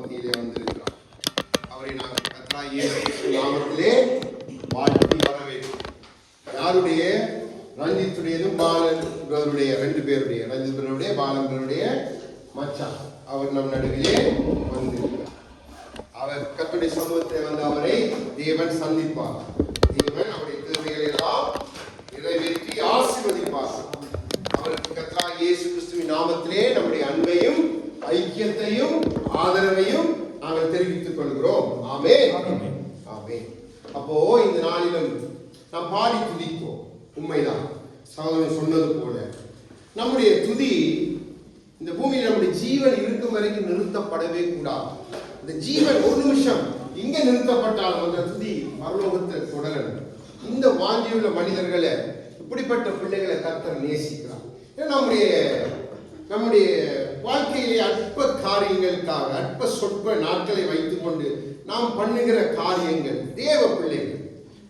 மத்தியிலே வந்திருக்கிறார். அவரை நாங்கள் கர்த்தராகிய இயேசு கிறிஸ்து நாமத்திலே வாழ்த்தி வரவேற்கிறோம். யாருடைய? ரஞ்சித்துடையதும் பாலன் பிரதருடைய, 2 பேருடைய, ரஞ்சித் பிரதருடைய பாலன் பிரதருடைய மச்சான். அவர் நம் நடுவிலே வந்திருக்கிறார். அவர் கர்த்தருடைய சமூகத்தை வந்து அவரை தேவன் சந்திப்பார். தேவன் அவருடைய தேவைகளை எல்லாம் நிறைவேற்றி ஆசீர்வதிப்பார். அவருக்கு கர்த்தராகிய இயேசு கிறிஸ்துவின் நாமத்திலே நம்முடைய அன்பையும் ஐக்கியத்தையும் ஆதரவையும் நாங்கள் தெரிவித்துக் கொள்கிறோம். ஆமென், ஆமென். அப்போ இந்த நாளிலும் நாம் பாடி துதிப்போம். உண்மைதான், சகோதரன் சொன்னது போல நம்முடைய துதி இந்த பூமியில் நம்முடைய ஜீவன் இருக்கும் வரைக்கும் நிறுத்தப்படவே கூடாது. இந்த ஜீவன் ஒரு நிமிஷம் இங்க நிறுத்தப்பட்டாலும் அந்த துதி பரலோகத்தை தொடரணும். இந்த வாஞ்சியுள்ள மனிதர்களை, இப்படிப்பட்ட பிள்ளைகளை கர்த்தர் நேசிக்கிறார். நம்முடைய வாழ்க்கையிலே அற்ப காரியங்களுக்காக அற்ப சொற்ப நாட்களை வைத்துக் கொண்டு நாம் பண்ணுகிற காரியங்கள், தேவ பிள்ளைகள்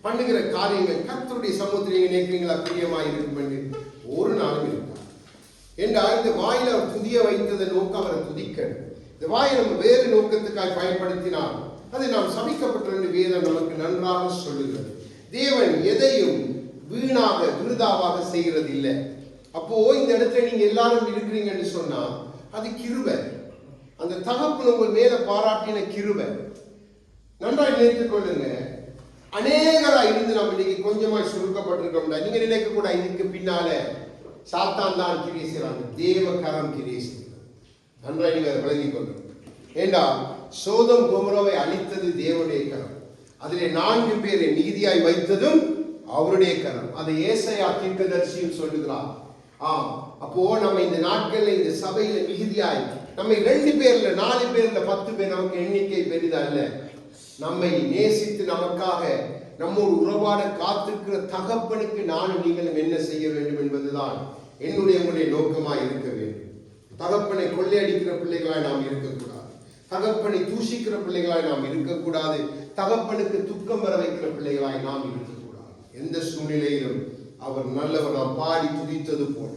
பண்ணுகிற காரியங்கள் கர்த்தருடைய சமூகத்தில் நினைக்கிறீங்களா பிரியமாய் இருக்கும் என்று ஒரு நாளும் இருக்கார் என்றால் இந்த வாயில அவர் துதிய வைத்ததை நோக்கம் அவரை துதிக்கணும். இந்த வாயை நம்ம வேறு நோக்கத்துக்காக பயன்படுத்தினால் அதை நாம் சபிக்கப்பட்ட வேதம் நமக்கு நன்றாக சொல்லுகிறது. தேவன் எதையும் வீணாக விருதாவாக செய்கிறது இல்லை. அப்போ இந்த இடத்துல நீங்க எல்லாரும் இருக்கிறீங்கன்னு சொன்னா அது கிருபை. அந்த தகப்பன் உங்கள் மேல பாராட்டின கிருபை. நன்றாக நினைத்துக் கொள்ளுங்க. அநேகரா இருந்து நம்ம இன்னைக்கு கொஞ்சமாய் சுருக்கப்பட்டிருக்கோம்னா நீங்க நினைக்க கூட இதுக்கு பின்னால சாத்தான் தான் கிரியை செய்யறாங்க, தேவ கரம் கிரியை செய்யறாங்க. நன்றாக நீங்க அதை விளங்கிக் கொள்ளுங்க. ஏண்டா சோதம் கொமோராவை அழித்தது தேவனுடைய கரம், அதிலே 4 பேரை நீதியாய் வைத்ததும் அவருடைய கரம். அதை ஏசாயா தீர்க்கதரிசியும் சொல்லுகிறார். அப்போ நம்ம இந்த நாட்கள்ல இந்த சபையில மிகுதியாய் நம்மை 2 பேர்ல 4 பேர்ல 10 பேர் நமக்கு எண்ணிக்கை பெரிதா இல்ல. நம்மை நேசித்து நமக்காக நம்மோடு உறவாட காத்திருக்கிற தகப்பனுக்கு நானும் நீங்களும் என்ன செய்ய வேண்டும் என்பதுதான் உங்களுடைய நோக்கமாய் இருக்க வேண்டும். தகப்பனை கொள்ளையடிக்கிற பிள்ளைகளாய் நாம் இருக்கக்கூடாது. தகப்பனை தூஷிக்கிற பிள்ளைகளாய் நாம் இருக்கக்கூடாது. தகப்பனுக்கு துக்கம் வர வைக்கிற பிள்ளைகளாய் நாம் இருக்கக்கூடாது. எந்த சூழ்நிலையிலும் அவர் நல்லவர். நாம் பாடி துதித்தது போல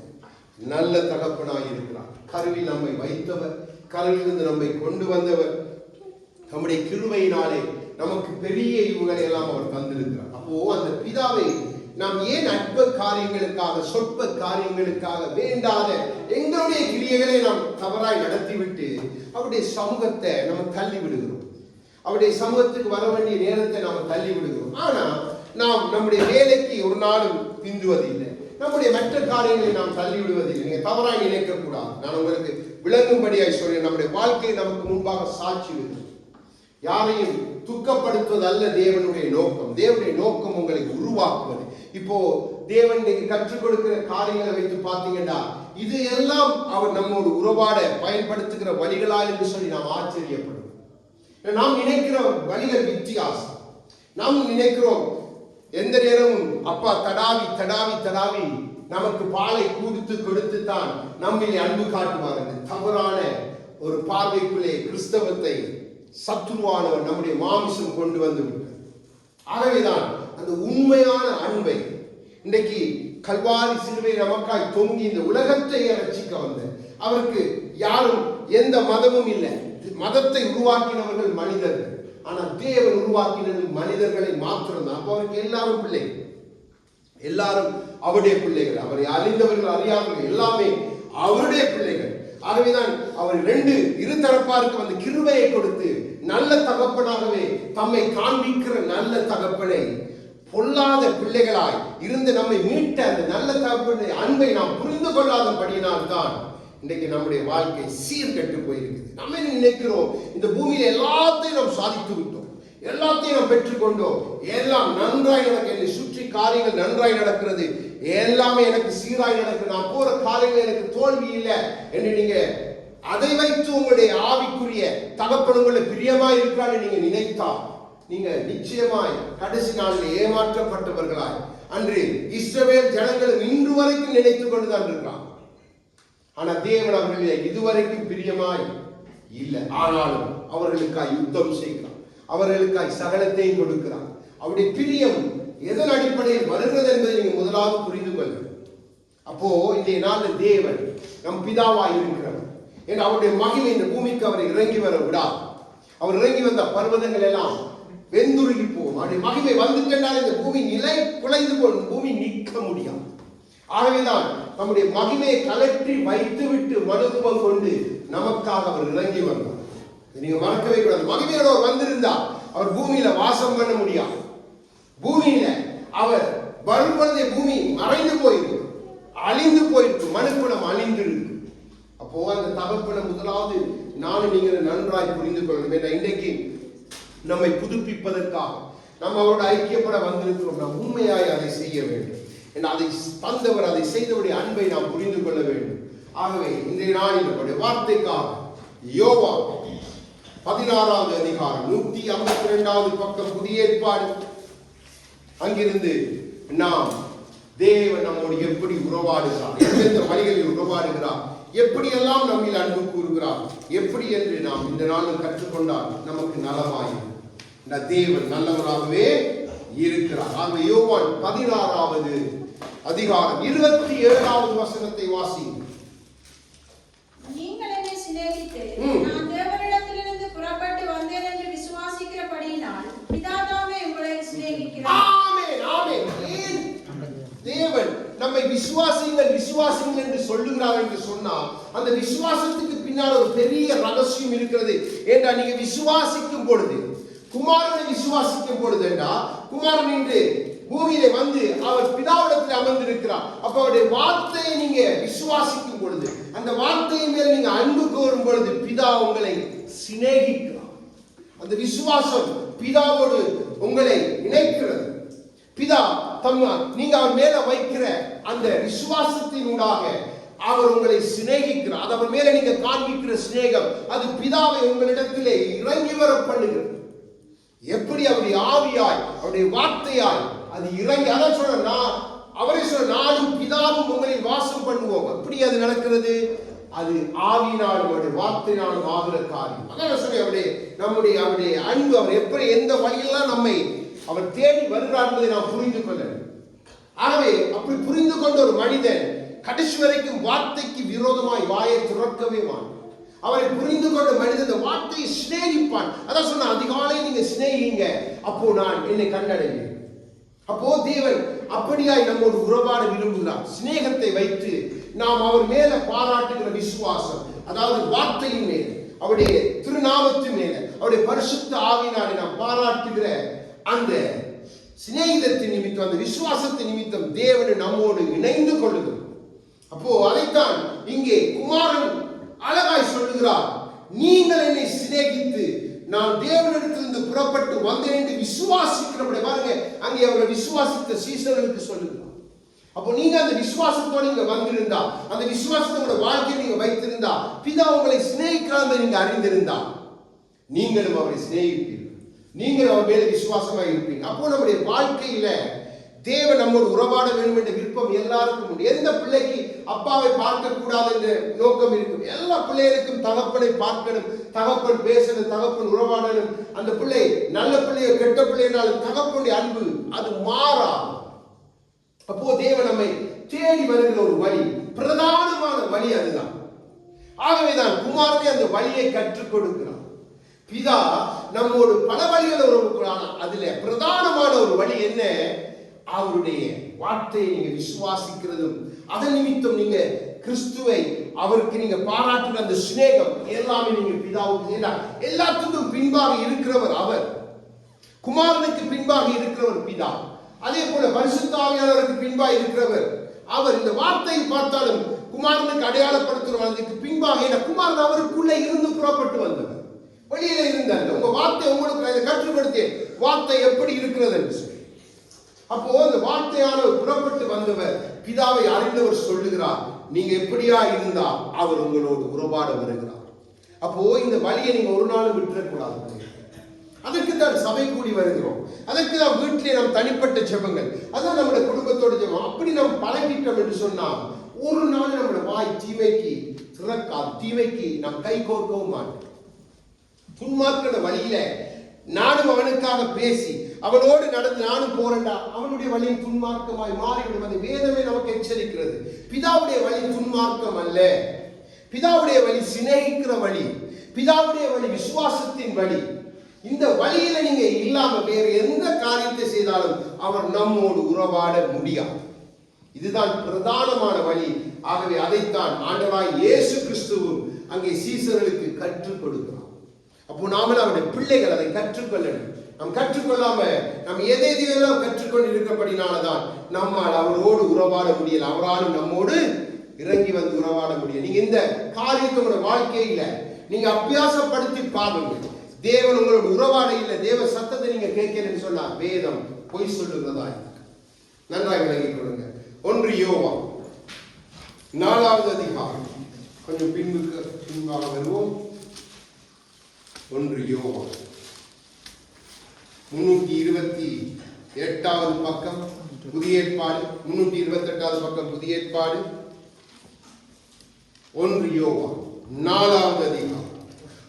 நல்ல தகப்பனாய் இருக்கிறார். கருவில் நம்மை வைத்தவர், கருவிலிருந்து நம்மை கொண்டு வந்தவர், நம்முடைய கிருபையினாலே நமக்கு பெரிய இவுகளை எல்லாம் அவர் தந்திருக்கிறார். அப்போ அந்த பிதாவை நாம் ஏன் அற்ப காரியங்களுக்காக சொற்ப காரியங்களுக்காக வேண்டாத எங்களுடைய கிரியைகளை நாம் தவறாய் நடத்திவிட்டு அவருடைய சமூகத்தை நம்ம தள்ளி விடுகிறோம். அவருடைய சமூகத்துக்கு வர வேண்டிய நேரத்தை நாம் தள்ளி விடுகிறோம். ஆனா நாம் நம்முடைய வேலைக்கு ஒரு நாளும் பிந்துவதில்லை. நம்முடைய மற்ற காரியங்களை நாம் தள்ளி விடுவதில்லை. நீங்க தவறாய் நினைக்க கூடாது. நான் உங்களுக்கு விளங்கும்படியாய் சொல்றேன். நம்முடைய வாழ்க்கையை நமக்கு முன்பாக சாட்சி விடும். யாரையும் துக்கப்படுத்துவது அல்ல தேவனுடைய நோக்கம். தேவனுடைய நோக்கம் உங்களை உருவாக்குவது. இப்போ தேவன் கற்றுக் கொடுக்கிற காரியங்களை வைத்து பார்த்தீங்கன்னா இது எல்லாம் அவர் நம்மோடு உறவாட பயன்படுத்துகிற வழிகளா என்று சொல்லி நாம் ஆச்சரியப்படுவோம். நாம் நினைக்கிற வழிகள் வித்தியாசம். நாம் நினைக்கிறோம் எந்த நேரமும் அப்பா தடாவி தடாவி தடாவி நமக்கு பாலை கொடுத்து தான் நம்மிலே அன்பு காட்டுவார்கள். தவறான ஒரு பார்வைக்குள்ளே கிறிஸ்தவத்தை சத்துருவானவர் நம்முடைய மாமிசம் கொண்டு வந்து விட்டார். ஆகவேதான் அந்த உண்மையான அன்பை இன்றைக்கு கல்வாரி சிலுவை நமக்காய் தொங்கி இந்த உலகத்தை ரட்சிக்க வந்த அவருக்கு யாரும் எந்த மதமும் இல்லை. மதத்தை உருவாக்கினவர்கள் மனிதர்கள். ஆனால் தேவன் உருவாக்கினது மனிதர்களை மாத்திரம் தான். அப்போ அவருக்கு எல்லாரும் பிள்ளைகள், எல்லாரும் அவருடைய பிள்ளைகள். அவரை அறிந்தவர்கள் அறியாதவர்கள் எல்லாமே அவருடைய பிள்ளைகள். ஆகவேதான் அவர் 2 இருதரப்பாருக்கு வந்து கிருபையை கொடுத்து நல்ல தகப்பனாகவே தம்மை காண்பிக்கிற நல்ல தகப்பனை பொல்லாத பிள்ளைகளாய் இருந்து நம்மை மீட்ட அந்த நல்ல தகப்பனை அன்பை நாம் புரிந்து கொள்ளாதபடியினால் தான் இன்றைக்கு நம்முடைய வாழ்க்கை சீர்கெட்டு போயிருக்குது. நம்ம நினைக்கிறோம் இந்த பூமியில எல்லாத்தையும் நாம் சாதித்து விட்டோம், எல்லாத்தையும் நாம் பெற்றுக்கொண்டோம், எல்லாம் நன்றாய் எனக்கு என்னை சுற்றி காரியங்கள் நன்றாய் நடக்கிறது, எல்லாமே எனக்கு சீராய் நடக்கிறது, நான் போற காரியங்கள் எனக்கு தோல்வி இல்லை என்று நீங்க அதை வைத்து உங்களுடைய ஆவிக்குரிய தகப்பன் உங்களை பிரியமாய் இருக்கிறான்னு நீங்க நினைத்தால் நீங்க நிச்சயமாய் கடைசி நாளில் ஏமாற்றப்பட்டவர்களாய் அன்று இஸ்ரவேல் ஜனங்களும் இன்று வரைக்கும் நினைத்துக் கொண்டுதான் இருக்கிறார். ஆனா தேவன் அவர்களை இதுவரைக்கும் பிரியமாய் இல்லை. ஆனாலும் அவர்களுக்காய் யுத்தம் செய்கிறார், அவர்களுக்காய் சகலத்தையும் கொடுக்கிறார். அவருடைய பிரியம் எதன் அடிப்படையில் வருகிறது என்பதை நீங்க முதலாவது புரிந்து கொள்ளுங்கள். அப்போ இன்றைய நாள் தேவன் நம் பிதாவாய் இருக்கிறவர். அவருடைய மகிமை இந்த பூமிக்கு அவரை இறங்கி வர விடாது. அவர் இறங்கி வந்த பர்வதங்கள் எல்லாம் வெந்துருகி போகும். அவருடைய மகிமை வந்துட்டால் இந்த பூமி நிலை குலைந்து போகும், பூமி நிற்க முடியாது. ஆகவேதான் நம்முடைய மகிமையை கலற்றி வைத்துவிட்டு மனுகுவம் கொண்டு நமக்காக அவர் இறங்கி வந்தார். நீங்க மறக்கவே கூடாது. மகிமையோட அவர் வந்திருந்தா அவர் பூமியில வாசம் பண்ண முடியாது. பூமியில அவர் வரும்பொழுதே பூமி மறைந்து போயிருக்கு, அழிந்து போயிருக்கு, மனுக்குளம் அழிந்து இருக்கு. அப்போ அந்த தகப்பனை முதலாவது நானும் நீங்க நன்றாய் புரிந்து கொள்ளணும். ஏன்னா இன்றைக்கு நம்மை புதுப்பிப்பதற்காக நம்ம அவரோட ஐக்கியப்பட வந்திருக்கிறோம். நாம் உண்மையாய் அதை செய்ய வேண்டும். ஏன்னா அதை தந்தவர், அதை செய்தவருடைய அன்பை நாம் புரிந்து கொள்ள வேண்டும். ஆகவே இன்றைய நாளில் நம்முடைய வார்த்தைக்காக யோவான் 16வது அதிகாரம் 152வது பக்கம், புதிய ஏற்பாடு. அங்கிருந்து நாம் தேவன் நம்மோடு எப்படி உறவாடுகிறார், எந்தெந்த வழிகளில் உறவாடுகிறார், எப்படியெல்லாம் நம்மில் அன்பு கூறுகிறார், எப்படி என்று நாம் இந்த நாளில் கற்றுக்கொண்டால் நமக்கு நலமாயிருக்கும். இந்த தேவன் நல்லவராகவே இருக்கிறார். ஆகவே யோவான் 16வது அதிகாரம் 27வது வசனத்தை வாசிங்க. நீங்கள் என்னை சிநேகித்து நான் தேவனிடத்திலிருந்து புறப்பட்டு வந்தேன் என்று விசுவாசிக்கிறபடியினால் பிதா தாமே உங்களை சிநேகிக்கிறார். ஆமென், ஆமென். தேவன் நம்மை விசுவாசிங்கள் விசுவாசிங்கள் என்று சொல்லுகிறார் என்று சொன்னால் அந்த விசுவாசத்துக்கு பின்னால் ஒரு பெரிய ரகசியம் இருக்கிறது. ஏண்டா நீங்க விசுவாசிக்கும் பொழுது, குமாரனை விசுவாசிக்கும் பொழுது என்றா, குமாரன் என்று பூமியிலே வந்து அவர் பிதாவிடத்தில் அமர்ந்திருக்கிறார். அப்ப அவருடைய வார்த்தையை நீங்க விசுவாசிக்கும் பொழுது, அந்த வார்த்தையின் மேல் நீங்க அன்பு கோரும் பொழுது பிதா உங்களை சிநேகிக்கிறார். அந்த விசுவாசம் பிதாவோடு உங்களை இணைக்கிறது. பிதா நீங்க அவர் மேல வைக்கிற அந்த விசுவாசத்தினூடாக அவர் உங்களை சிநேகிக்கிறார். அது அவர் மேல நீங்க காண்பிக்கிற சிநேகம், அது பிதாவை உங்களிடத்திலே இறங்கி வர பண்ணுகிறது. எப்படி அவருடைய ஆவியாய், அவருடைய வார்த்தையாய் அது இறங்கி, அதான் சொல்ற அவரை சொல்ற நானும் பிதாவும் உங்களில் வாசம் பண்ணுவோம். எப்படி அது நடக்கிறது? அது ஆவியினாலும் அவருடைய வார்த்தையினாலும் ஆகிற காரியம். அதான் சொல்லி அவருடைய அன்பு, அவர் எப்படி எந்த வழியெல்லாம் நம்மை அவர் தேடி வருகிறார் என்பதை நாம் புரிந்து கொள்ள வேண்டும். ஆகவே அப்படி புரிந்து கொண்ட ஒரு மனிதன் கடைசி வரைக்கும் வார்த்தைக்கு விரோதமாய் வாயை திறக்கவே மாட்டான். அவரை புரிந்து கொண்ட மனிதன் இந்த வார்த்தையை சிநேகிப்பான். அதான் சொன்ன, அதிகாலை நீங்க சிநேகிங்க, அப்போ நான் என்னை கண்டடைவேன். அப்போ தேவன் அப்படியாய் நம்மோடு உறவாட விரும்புகிறார். சிநேகத்தை வைத்து நாம் அவர் மேல பாராட்டுகிற விசுவாசம், அதாவது வார்த்தையின் மேல், அவருடைய திருநாமத்தின் மேல, அவருடைய பரிசுத்த ஆவியினாலே நாம் பாராட்டுகிற அந்த சிநேகிதத்தின் நிமித்தம், அந்த விசுவாசத்தின் நிமித்தம் தேவனை நம்மோடு இணைந்து கொள்ளுகிறோம். அப்போ அதைத்தான் இங்கே குமாரன் அழகாய் சொல்லுகிறார். நீங்கள் என்னை சிநேகித்து நான் தேவனிடத்திலிருந்து புறப்பட்டு வந்தேன் என்று விசுவாசிக்கிறபடி. பாருங்க, அங்கே அவரை விசுவாசித்த சீசர்களுக்கு சொல்லுகிறார். அப்போ நீங்க அந்த விசுவாசத்தோடு நீங்க வந்திருந்தா, அந்த விசுவாசத்தோட வாழ்க்கையை நீங்க வைத்திருந்தா, பிதா உங்களை சிநேகிக்கிறார் நீங்க அறிந்திருந்தா, நீங்களும் அவரை சிநேகிப்பீர்கள், நீங்கள் அவர் மேல விசுவாசமா இருப்பீங்க. அப்போ நம்முடைய வாழ்க்கையில தேவன் நம்மோடு உறவாட வேண்டும் என்ற விருப்பம் எல்லாருக்கும் உண்டு. எந்த பிள்ளைக்கு அப்பாவை பார்க்க கூடாது என்ற நோக்கம் இருக்கும்? எல்லா பிள்ளைகளுக்கும் தகப்பனை பார்க்கணும், தகப்பன் பேசணும், தகப்பன் உறவாடணும். அந்த பிள்ளை நல்ல பிள்ளையோ கெட்ட பிள்ளைனாலும் தகப்பனுடைய அன்பு அது மாறா. அப்போ தேவன் நம்மை தேடி வருகிற ஒரு வழி, பிரதானமான வழி அதுதான். ஆகவேதான் குமாரனை அந்த வழியை கற்றுக் கொடுக்கிறார். பிதா நம்மோடு பல வழிகள் உறவுக்குறான். அதுல பிரதானமான ஒரு வழி என்ன? அவருடைய வார்த்தையை நீங்க விசுவாசிக்கிறதும், அதன் நிமித்தம் நீங்க கிறிஸ்துவை அவருக்கு நீங்க பாராட்டுற அந்த சிநேகம் எல்லாமே நீங்க பிதாவுக்கு எல்லாத்துக்கும் பின்பாக இருக்கிறவர் அவர். குமாரனுக்கு பின்பாக இருக்கிறவர் பிதா. அதே போல பரிசுத்த ஆவியானவருக்கு பின்பாக இருக்கிறவர் அவர். இந்த வார்த்தையை பார்த்தாலும் குமாரனுக்கு அடையாளப்படுத்துகிறவர். அதுக்கு பின்பாக குமாரன் அவருக்குள்ளே இருந்து புறப்பட்டு வந்தவர், வெளியில இருந்தாங்க. உங்க வார்த்தை உங்களுக்கு கற்றுப்படுத்திய வார்த்தை எப்படி இருக்கிறது என்று சொல்லி. அப்போ அந்த வார்த்தையானவர் புறப்பட்டு வந்தவர், பிதாவை அறிந்தவர் சொல்லுகிறார், நீங்க எப்படியா இருந்தா அவர் உங்களோடு உறவாட வருகிறார். அப்போ இந்த வழியை நீங்க ஒரு நாளும் விட்டுறக்கூடாது. அதற்கு தான் சபை கூடி வருகிறோம், அதற்கு தான் வீட்டிலே நாம் தனிப்பட்ட ஜெபங்கள், அதான் நம்முடைய குடும்பத்தோட ஜெபம். அப்படி நாம் பழகிட்டோம் என்று சொன்னால் ஒரு நாள் நம்முடைய வாய் தீமைக்கு திறக்காது, தீமைக்கு நாம் கை கோர்க்கவும் மாட்டோம். துன்மார்க்கிற வழியில நானும் அவனுக்காக பேசி அவனோடு நடந்து நானும் போறேன்டா, அவனுடைய வழியின் துன்மார்க்கமாய் மாறிவிடும். அது வேதமே நமக்கு எச்சரிக்கிறது. பிதாவுடைய வழி துன்மார்க்கம் அல்ல, பிதாவுடைய வழி சிநேகிக்கிற வழி, பிதாவுடைய வழி, விசுவாசத்தின் வழி. இந்த வழியில நீங்க இல்லாம வேறு எந்த காரியத்தை செய்தாலும் அவர் நம்மோடு உறவாட முடியாது. இதுதான் பிரதானமான வழி. ஆகவே அதைத்தான் ஆண்டவராய் இயேசு கிறிஸ்துவும் அங்கே சீசர்களுக்கு கற்றுக் கொடுக்கிறார். அப்போ நாமளும் அவருடைய பிள்ளைகள் அதை கற்றுக்கொள்ளணும். நாம் கற்றுக்கொள்ளாம நாம் எதையெல்லாம் கற்றுக்கொண்டு இருக்கப்படினால்தான் நம்மால் அவரோடு உறவாட முடியல. அவராலும் நம்மோடு இறங்கி வந்து உறவாட முடியும். நீங்க இந்த காரியத்தை உங்களோட வாழ்க்கையில நீங்க அபியாசப்படுத்தி பாருங்க. தேவன் உங்களோட உறவாட இல்லை, தேவ சத்தத்தை நீங்க கேட்கலன்னு சொன்னா வேதம் பொய் சொல்லுகிறதா நன்றாக விளங்கிக் கொள்ளுங்க. 1 யோவான் 4வது அதிகாரம், கொஞ்சம் பின்பாக வருவோம். 1 யோவான் 328வது பக்கம் புதிய ஏற்பாடு, 328வது பக்கம் புதிய ஏற்பாடு. 1 யோவான் 4வது அதிகாரம்.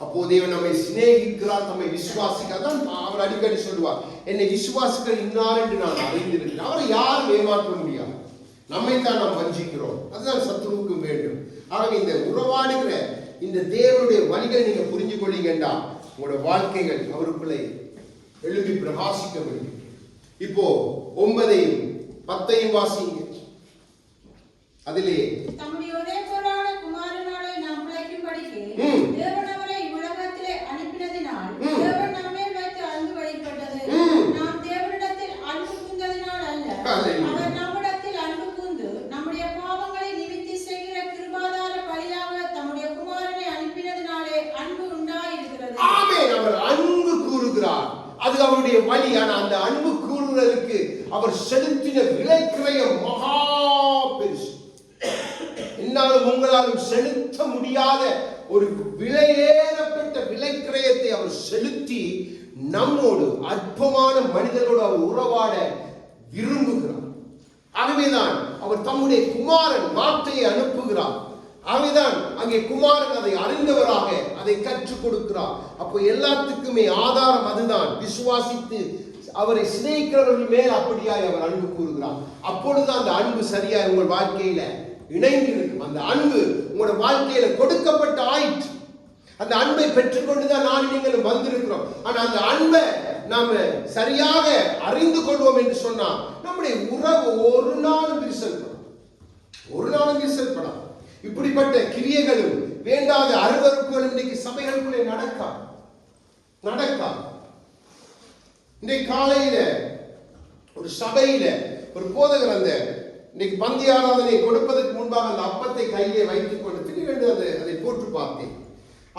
அப்போ தேவன் நம்மை சிநேகிக்கிறார், நம்மை விசுவாசிக்கிறார். அவர் அடிக்கடி சொல்லுவார், என்னை விசுவாசிக்கிற இன்னார் என்று நான் அறிந்திருக்கிறேன். அவரை யாரும் ஏமாற்ற முடியாது. நம்மைத்தான் நாம் வஞ்சிக்கிறோம். அதுதான் சத்துருவுக்கும் வேண்டும். ஆகவே இந்த உறவாடுகிற இந்த தேவனுடைய வழிகளை நீங்க புரிஞ்சு கொள்ளீங்கன்னா உங்களோட வாழ்க்கைகள் அவருக்குள்ளே எழுப்பி பிரகாசிக்க முடியும். இப்போ 9ஐயும் 10ஐயும் வாசிங்க. அதிலே தம்முடைய ஒரே பேரான குமாரனாலே நாம் பிழைக்கும்படிக்கு தேவன் அவரை உலகத்திலே அனுப்பினதினால் தேவன் நம்மேல் வைத்து அன்பு வெளிப்பட்டது. நாம் தேவனிடத்தில் அன்பு கூர்ந்ததினால் அல்ல, அவர் நம்மிடத்தில் அன்பு கூர்ந்து நம்முடைய பாவங்களை நிவிர்த்தி செய்கிற கிருபாதார பலியாக தம்முடைய குமாரனை அனுப்பினதினாலே அன்பு உண்டாயிருக்கிறது. ஆமென். அவர் அன்பு கூறுகிறார், அது அவருடைய வழி. ஆனா அந்த அன்பு கூறுவதற்கு அவர் செலுத்தின விலைக்கிரயம் மகா பெருசு. என்னாலும் உங்களாலும் செலுத்த முடியாத ஒரு விலையேறப்பட்ட விலைக்கிரயத்தை அவர் செலுத்தி நம்மோடு அற்பமான மனிதர்களோடு அவர் உறவாட விரும்புகிறார். ஆகவேதான் அவர் தம்முடைய குமாரன் வார்த்தையை அனுப்புகிறார். ஆகவேதான் அங்கே குமாரன் அதை அறிந்தவராக அதை கற்றுக் கொடுக்கிறார். அப்போ எல்லாத்துக்குமே ஆதாரம் அதுதான். விசுவாசித்து அவரை சிநேகிக்கிறவர்கள் மேல் அப்படியாய் அவர் அன்பு கூறுகிறார். அப்பொழுது அந்த அன்பு சரியாய் உங்கள் வாழ்க்கையில இணைந்து இருக்கும். அந்த அன்பு உங்களோட வாழ்க்கையில கொடுக்கப்பட்ட ஆயிற்று. அந்த அன்பை பெற்றுக்கொண்டுதான் நான் நீங்களும் வந்திருக்கிறோம். ஆனா அந்த அன்பை நாம சரியாக அறிந்து கொள்வோம் என்று சொன்னால் நம்முடைய உறவு ஒரு நாளும் விரிசல்படாது. இப்படிப்பட்ட கிரியைகளும் வேண்டாத அருவருப்புகளும் இன்னைக்கு சபைகளுக்குள்ளே நடக்காது. இன்னைக்கு காலையில ஒரு சபையில ஒரு போதகர் அந்த இன்னைக்கு பந்தி ஆராதனை கொடுப்பதற்கு முன்பாக அந்த அப்பத்தை கையிலே வைத்துக் கொண்டு திடீரென்று அதை போட்டு பார்த்தேன்.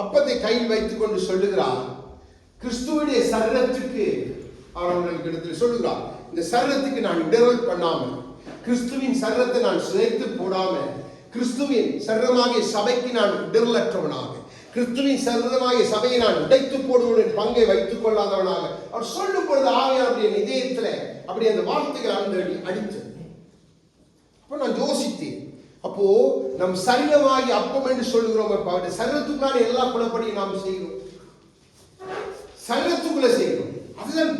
அப்பத்தை கையில் வைத்துக் கொண்டு சொல்லுகிறார், கிறிஸ்துவுடைய சரீரத்துக்கு அவர்களுக்கு இடத்துல சொல்லுகிறார், இந்த சரீரத்துக்கு நான் இடரல் பண்ணாம, கிறிஸ்துவின் சரீரத்தை நான் சிதைத்து போடாம, கிறிஸ்துவின் சரீரமாகிய சபைக்கு நான் இடரலற்றவனாக, கிறிஸ்துவின் சரீரமாகிய சபையை நான் உடைத்து போடுவதன் பங்கை வைத்துக் கொள்ளாதவனாக அவர் சொல்லும் பொழுது ஆவியானுடைய இதயத்துல அப்படி அந்த வார்த்தைகள் அடித்தது. அப்ப நான் யோசித்தேன், அப்போ நம் சரீரமாகி அப்பம் என்று சொல்லுகிறோம். அவருடைய சரீரத்துக்குள்ளான எல்லா குணப்படியும் நாம் செய்கிறோம், சரீரத்துக்குள்ள செய்கிறோம். அதுதான்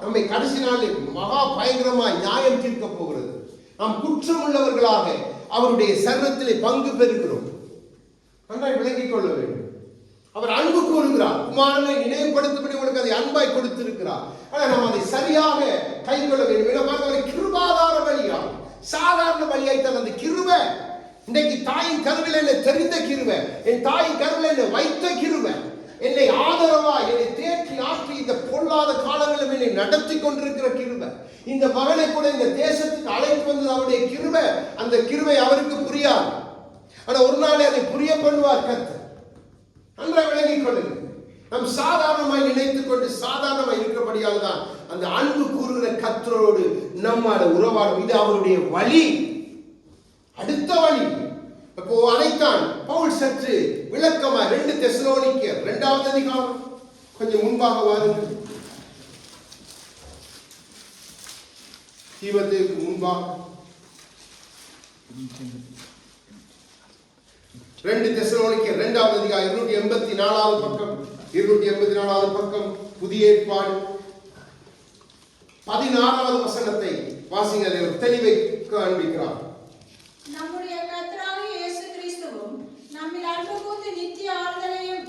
நம்மை கடைசி நாளில் மகா பயங்கரமாய் நியாயம் தீர்க்க போகிறது. நாம் குற்றம் உள்ளவர்களாக அவருடைய சரீரத்திலே பங்கு பெறுகிறோம். நன்றாய் விளங்கிக் கொள்ள வேண்டும். அவர் அன்பு கூறுகிறார், குமாரனை நினைவுபடுத்தபடி உங்களுக்கு அதை அன்பாய் கொடுத்திருக்கிறார். ஆனால் நாம் அதை சரியாக கை கொள்ள வேண்டும். கிருபாதார வழியா, சாதாரண வழியாய்த்தான் அந்த கிருபை. இன்றைக்கு தாயின் கருவில் என்னை தெரிந்த கிருபை, என் தாயின் கருவில் என்னை வைத்த கிருபை, என்னை ஆதரவா என்னை தேற்றி ஆற்றி இந்த பொல்லாத காலங்களில் என்னை நடத்தி கொண்டிருக்கிற கிருபை, இந்த மகனை கூட இந்த தேசத்துக்கு அழைத்து வந்தது அவருடைய கிருபை. அந்த கிருபை அவருக்கு புரியாது, ஆனா ஒரு நாளே அதை புரிய பண்ணுவார் கர்த்தர். நன்றாக விளங்கிக் கொள்ளுங்கள். நாம் சாதாரணமாய் நினைத்துக் கொண்டு சாதாரணமாய் இருக்கிறபடியால் தான் அந்த அன்பு கூறுகிற கர்த்தரோடு நம்மால உறவாடும். இது அவருடைய வழி, அடுத்த வழி. அப்போ அதைத்தான் பவுல் சற்று விளக்கமா 2 தெசலோனிக்கேயர் 2வது அதிகாரம் கொஞ்சம் முன்பாக வாருங்கள். தீமோத்தேயுக்கு முன்பாக 2 தெசலோனிக்கேயர் 2வது அதிகாரம் 284வது பக்கம், 284வது பக்கம் புதிய ஏற்பாடு 16வது வசனத்தை வாசிங்க. தெளிவை காண்பிக்கிறார். நம்முடைய கர்த்தராகிய இயேசு கிறிஸ்துவும் நம்மில் அன்பு கூர்ந்து நித்திய ஆறுதலையும்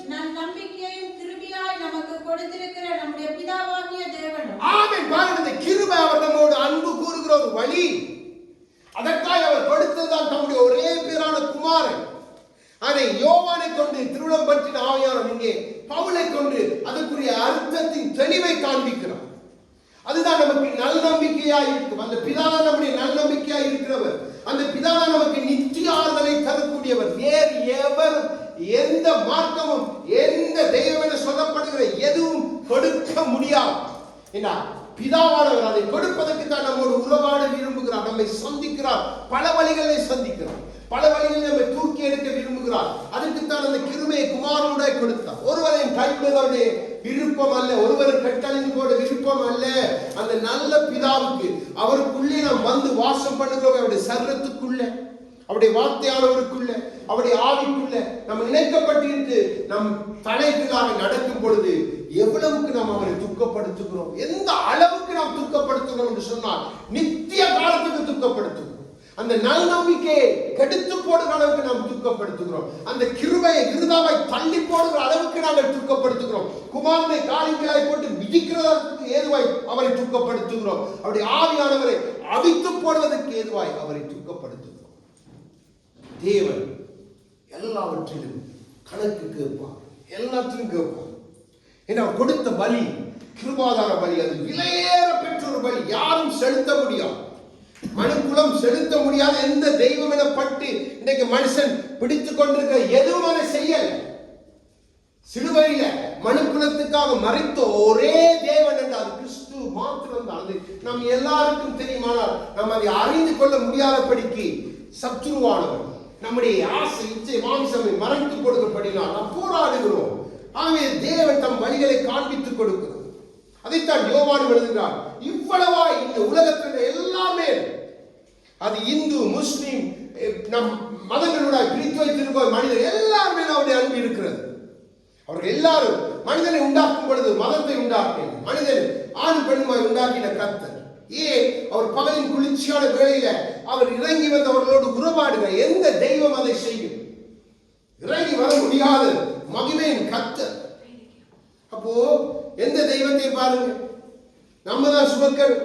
ஆமென். பாருங்க, இந்த கிருபை அவர் நம்மோடு அன்பு கூறுகிற ஒரு வழி. அதற்காக அவர் கொடுத்ததுதான் தம்முடைய ஒரே பேரான குமாரன். அதை யோவானை கொண்டு திருவிழம் பற்றின ஆவியானவர் இங்கே பவுலை கொண்டு அதற்குரிய அர்த்தத்தின் தெளிவை காண்பிக்கிறார். அதுதான் நமக்கு நல்நம்பிக்கையா இருக்கும். அந்த பிதாதான் நம்முடைய நல்நம்பிக்கையா இருக்கிறவர். அந்த பிதாதான் நமக்கு நித்திய ஆறுதலை தரக்கூடியவர். வேறு எவரும் எந்த மார்க்கமும் எந்த தெய்வம் என சொல்லப்படுகிற எதுவும் கொடுக்க முடியாது. என்ன பிதாவானவர் அதை கொடுப்பதற்கு தான் நம்மோடு உறவாட விரும்புகிறார். நம்மை சந்திக்கிறார், பல வழிகளை சந்திக்கிறார், பல வழிகளில் நம்மை தூக்கி எடுக்க விரும்புகிறார். அதுக்குத்தான் அந்த கிருபையை குமாரனுடைய கொடுத்தார். ஒருவரையும் கைவிடுவதே விருப்பம் அல்ல, ஒருவரை கட்டளைந்து போட விருப்பம் அல்ல. அந்த நல்ல பிதாவுக்கு அவருக்குள்ளே நாம் வந்து வாசம் பண்ணுகிறோம். அவருடைய சரீரத்துக்குள்ள, அவருடைய வார்த்தையானவருக்குள்ள, அவருடைய ஆவிக்குள்ள நம்ம நினைக்கப்பட்டிருந்து நம் தலைகளாக நடக்கும் பொழுது எவ்வளவுக்கு நாம் அவரை துக்கப்படுத்துகிறோம், எந்த அளவுக்கு நாம் துக்கப்படுத்துகிறோம் என்று சொன்னால் நித்திய காலத்துக்கு துக்கப்படுத்துகிறோம். அந்த நல்நம்பிக்கையை கெடுத்து போடுகிற அளவுக்கு நாம் துக்கப்படுத்துகிறோம். அந்த கிருபையை விருதாவை தள்ளி போடுகிற அளவுக்கு நாங்கள் துக்கப்படுத்துகிறோம். குமாரனை காலிங்களாய் போட்டு விதிக்கிறதற்கு ஏதுவாய் அவரை துக்கப்படுத்துகிறோம். அவருடைய ஆவியானவரை அவித்து போடுவதற்கு ஏதுவாய் அவரை துக்கப்படுத்துகிறோம். தேவன் எல்லாவற்றிலும் கணக்கு கேட்பார், எல்லாத்திலும் கேட்பார். ஏன்னா கொடுத்த பலி கிருபாதார பலி, அது விலையேற பெற்ற ஒரு பலி. யாரும் செலுத்த முடியாது, மனுக்குலம் செலுத்த முடியாத எந்த தெய்வம் எனப்பட்டு இன்றைக்கு மனுஷன் பிடித்துக் கொண்டிருக்க எதுவும் அதை செய்யல. சிலுவையில மனுக்குலத்துக்காக மறித்த ஒரே தேவன் என்று அது கிறிஸ்து மாத்திரம் தான். அது நம் எல்லாருக்கும் தெரியுமானால் நாம் அதை அறிந்து கொள்ள முடியாதபடிக்கு சத்துருவானவர் நம்முடைய ஆசை இச்சை மாமிசமை மறைத்து கொடுக்கப்படினால் நாம் போராடுகிறோம். ஆகவே தேவன் தம் வழிகளை காண்பித்துக் கொடுக்கிறார். அதைத்தான் யோவான் எழுதுகிறார். இவ்வளவா இந்த உலகத்தில் எல்லாமே, அது இந்து முஸ்லிம் நம் மதங்களோட பிரித்து வைத்திருக்கிற மனிதர் எல்லாருமே அவருடைய அன்பு இருக்கிறது. அவர்கள் எல்லாரும் மனிதனை உண்டாக்கும் பொழுது மதத்தை உண்டாக்கின மனிதன் ஆண் பெண்ணுமாய் உண்டாக்கின கர்த்தர். ஏன் அவர் பகலின் குளிர்ச்சியான வேளையில அவர் இறங்கி வந்து அவர்களோடு உறவாடுங்க. எந்த தெய்வம் அதை செய்யும்? இறங்கி வர முடியாத மகிமையின் கர்த்தர். அப்போ எந்த தெய்வத்தை பாருங்க, நம்ம தான் சுமக்கணும்,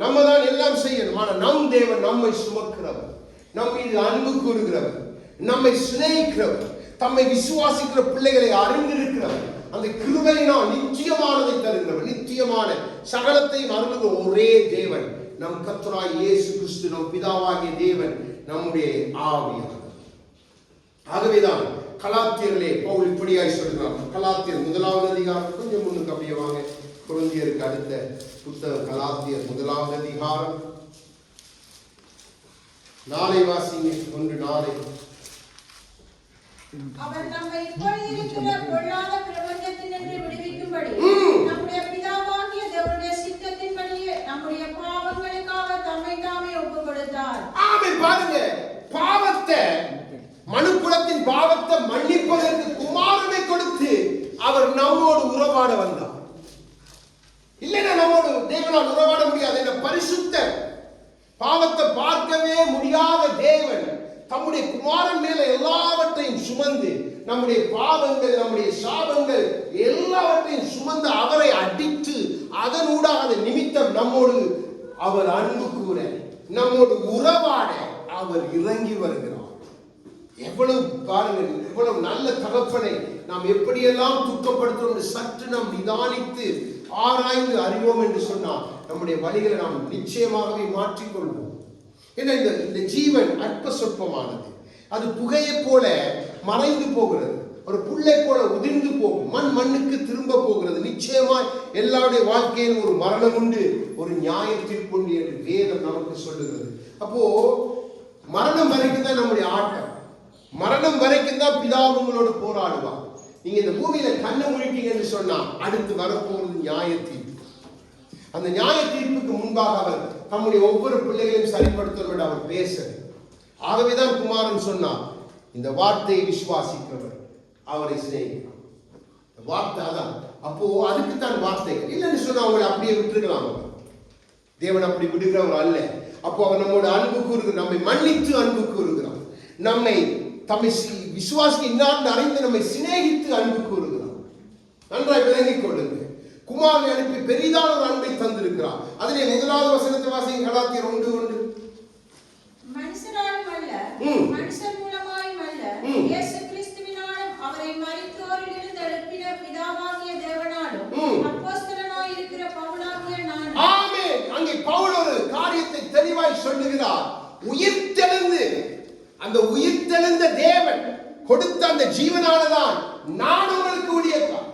நம்ம தான் எல்லாம் செய்யணும். ஆனால் நம் தேவன் நம்மை சுமக்கிறவர், நம் மீது அன்பு கூறுகிறவர், நம்மை சிநேகிக்கிறவர், தம்மை விசுவாசிக்கிற பிள்ளைகளை அறிந்திருக்கிறவர், அந்த கிருபையினால் நிச்சயமானதை தருகிறவர், நிச்சயமான சகலத்தையும் அருளுகிற ஒரே தேவன் நம் கர்த்தராகிய இயேசு கிறிஸ்து, நம் பிதாவாகிய தேவன், நம்முடைய ஆவியானவர். ஆகவேதான் கலாத்தியர்களே பவுல் இப்படியாய் சொல்கிறார். கலாத்தியர் 1வது அதிகாரம், கொஞ்சம் முன்னுக்கு அப்படியே வாங்க, கொரிந்தியருக்கு அடுத்த புத்தகம் கலாத்தியர் 1வது அதிகாரம். நாளை வாசிங்க, 1:4. அவர் நம்மை இப்படி இருக்கிற பொல்லாத பிரபஞ்சத்தினின்று விடுவிக்கும்படி நம்முடைய பிதாவாகிய தேவனுடைய சித்தத்தின்படியே நம்முடைய பாவங்களுக்காக தம்மை தாமே ஒப்புக் கொடுத்தார். ஆமென். பாருங்க, பாவத்தை, மனுக்குலத்தின் பாவத்தை மன்னிப்பதற்கு குமாரனை கொடுத்து அவர் நம்மோடு உறவாட வந்தார். இல்லைன்னா நம்மோடு தேவனால் உறவாட முடியாது. என்ன பரிசுத்த, பாவத்தை பார்க்கவே முடியாத தேவன் தம்முடைய குமாரன் மேல எல்லாவற்றையும் சுமந்து, நம்முடைய பாவங்கள், நம்முடைய சாபங்கள் எல்லாவற்றையும் சுமந்து அவரை அடித்து அதனூடாக நிமித்தம் நம்மோடு அவர் அன்பு கூற, நம்மோடு உறவாட அவர் இறங்கி வருகிறார். எவ்வளவு பாருங்கள், எவ்வளவு நல்ல தகப்பனை நாம் எப்படியெல்லாம் துக்கப்படுத்தும் சற்று நாம் நிதானித்து ஆராய்ந்து அறிவோம் என்று சொன்னால் நம்முடைய வழிகளை நாம் நிச்சயமாகவே மாற்றிக்கொள்வோம். ஏன்னா இந்த ஜீவன் அற்ப சொற்பமானது. அது புகையை போல மறைந்து போகிறது, ஒரு புல்லை போல உதிர்ந்து போகும், மண்ணுக்கு திரும்ப போகிறது. நிச்சயமாய் எல்லாருடைய வாழ்க்கையில் ஒரு மரணம் உண்டு, ஒரு நியாயத்திற்கு உண்டு என்று வேதம் நமக்கு சொல்லுகிறது. அப்போ மரணம் வரைக்கும் தான் நம்முடைய ஆட்டம், மரணம் வரைக்கும் தான் பிதா உங்களோடு போராடுவார். நீங்க இந்த பூமியில கண்ணை முழிட்டீங்கன்னு சொன்னா அடுத்து வரப்போகிறது நியாய தீர்ப்பு. அந்த நியாய தீர்ப்புக்கு முன்பாக அவர் தம்முடைய ஒவ்வொரு பிள்ளைகளையும் சரிப்படுத்துவதோடு அவர் பேச. ஆகவேதான் குமாரன் சொன்னார், இந்த வார்த்தையை விசுவாசிக்கிறவர் அவரை சிநேகிக்கிறார். வார்த்தை அதான். அப்போ அதுக்குத்தான் வார்த்தைகள் இல்லைன்னு சொன்னா அவங்களை அப்படியே விட்டுருக்கலாம். தேவன் அப்படி விடுகிறவர் அல்ல. அப்போ அவர் நம்மோட அன்பு கூறுகிறார், நம்மை மன்னித்து அன்பு கூறுகிறார், நம்மை தம்மை விசுவாசிக்க இன்னாண்டு அறிந்து நம்மை சிநேகித்து அன்பு கூறுகிறார். நன்றாய் விளங்கிக் கொள்ளுங்க. குமாரனை அனுப்பி பெரிதான ஒரு அன்பை தந்திருக்கிறார். அதிலே முதலாவது வசனத்தை வாசிங்க. கலாத்தியர் 1:1. மனுஷனாலும் அல்ல, மனுஷன் மூலமாயும் அல்ல, இயேசு கிறிஸ்துவினாலும் அவரை மரித்தோரிலிருந்து எழுப்பின பிதாவாகிய தேவனாலும் அப்போஸ்தலனாய் இருக்கிற பவுலாகிய நான். ஆமென். அங்கே பவுல் ஒரு காரியத்தை தெளிவாய் சொல்லுகிறார். உயிர்த்தெழுந்து அந்த உயிர்த்தெழுந்த தேவன் கொடுத்த அந்த ஜீவனாலதான் நான் உங்களுக்கு ஊழியக்காரன்,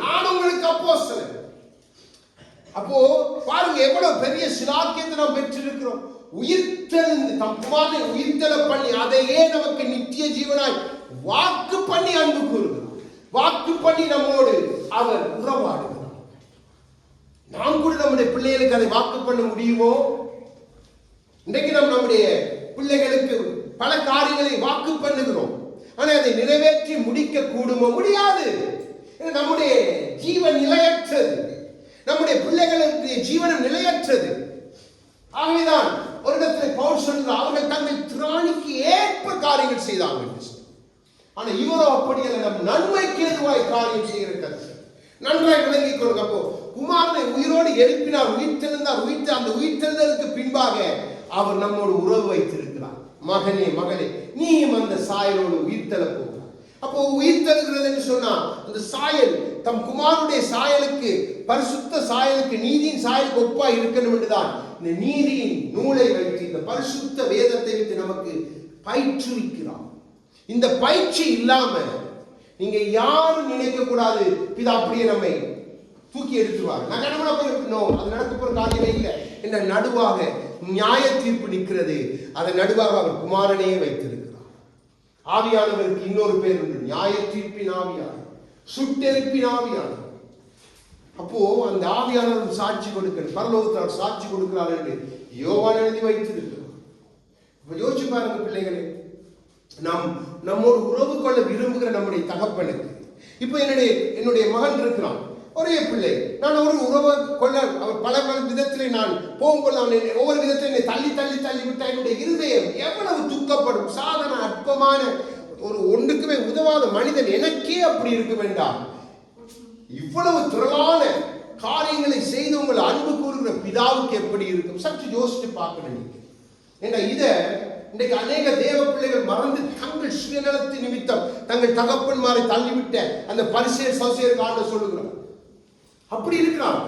நான் உங்களுக்கு அப்போஸ்தலன். அப்போ பாருங்க எவ்வளவு பெரிய சிலாக்கியத்தை நாம் பெற்றிருக்கிறோம். உயிர்த்தெழுந்து தம் குமாரனை உயிர்த்தெழ பண்ணி அதையே நமக்கு நித்திய ஜீவனாய் வாக்கு பண்ணி அன்பு கூறுகிறார். வாக்கு பண்ணி நம்மோடு அவர் உறவாடுகிறார். நாம் கூட நம்முடைய பிள்ளைகளுக்கு அதை வாக்கு பண்ண முடியுமோ? இன்றைக்கு நாம் நம்முடைய பிள்ளைகளுக்கு பல காரியங்களை வாக்கு பண்ணுகிறோம். ஆனால் அதை நிறைவேற்றி முடிக்க கூடுமோ? முடியாது. நம்முடைய ஜீவன் நிலையற்றது, நம்முடைய பிள்ளைகளுக்கு ஜீவனம் நிலையற்றது. ஆகவேதான் ஒரு இடத்துல பவுல் சொல்கிறார், அவர்கள் தங்கள் திராணிக்கு ஏற்ப காரியங்கள் செய்தார்கள். ஆனா இவரோ அப்படி அல்ல, நம் நன்மைக்கு ஏதுவாய் காரியம் செய்கிறார். நன்றாய் விளங்கிக் கொள்ளுங்க. அப்போ குமாரனை உயிரோடு எழுப்பினார், உயிர்த்தெழுந்தார். அந்த உயிர்த்தெழுதலுக்கு பின்பாக அவர் நம்மோடு உறவு வைத்திருக்கிறார். மகனே மகளே, நீயும் அந்த சாயலோடு உயிர்த்தெழ போகிறார். அப்போ உயிர்த்தெழுகிறது என்று சொன்னா அந்த சாயல் தம் குமாரனுடைய சாயலுக்கு, பரிசுத்த சாயலுக்கு, நீதியின் சாயலுக்கு ஒப்பாய் இருக்கணும் என்றுதான் இந்த நீதியின் நூலை வைத்து இந்த பரிசுத்த வேதத்தை வைத்து நமக்கு பயிற்றுவிக்கிறார். இந்த பயிற்சி இல்லாம நீங்க யாரும் நினைக்க கூடாது பிதா அப்படியே நம்மை தூக்கி எடுத்துருவாங்க, நான் கணவனா போய் இருக்கணும், அது நடக்க போற காரியமே இல்லை என்ற நடுவாக நியாய தீர்ப்பு நிற்கிறது. அதை நடுவாக அவர் குமாரனையே வைத்திருக்கிறார். ஆவியானவருக்கு இன்னொரு பேர் உண்டு, நியாய தீர்ப்பின் ஆவியானவர், சுட்டெரிப்பின் ஆவியானவர். அப்போ அந்த ஆவியானவர் சாட்சி கொடுக்கிறார், பரலோகத்தால் சாட்சி கொடுக்கிறார் என்று யோவான் எழுதி வைத்திருக்கிறார். யோசிச்சு பாருங்க பிள்ளைகளே, நாம் நம்மோடு உறவு கொள்ள விரும்புகிற நம்முடைய தகப்பனுக்கு, இப்போ என்னுடைய மகன் இருக்கிறான், ஒரே பிள்ளை, நான் ஒரு உறவை கொள்ள அவர் பல விதத்திலே நான் போகும்போது அவன் ஒவ்வொரு விதத்திலே என்னை தள்ளி தள்ளி தள்ளி விட்டால் என்னுடைய இருதயம் எவ்வளவு துக்கப்படும். சாதன அற்பமான ஒரு ஒன்றுக்குமே உதவாத மனிதன் எனக்கே அப்படி இருக்க வேண்டாம். இவ்வளவு திரளான காரியங்களை செய்து உங்களை அன்பு கூறுகிற பிதாவுக்கு எப்படி இருக்கும்? சற்று யோசிச்சு பார்க்கணும். ஏன்னா இதை இன்றைக்கு அநேக தேவ பிள்ளைகள் மறந்து தங்கள் சுயநலத்தின் நிமித்தம் தங்கள் தகப்பன்மாரை தள்ளிவிட்ட அந்த பரிசேர் சௌசியருக்கு ஆண்டவர் சொல்லுகிறார். அப்படி இருக்கிறான்.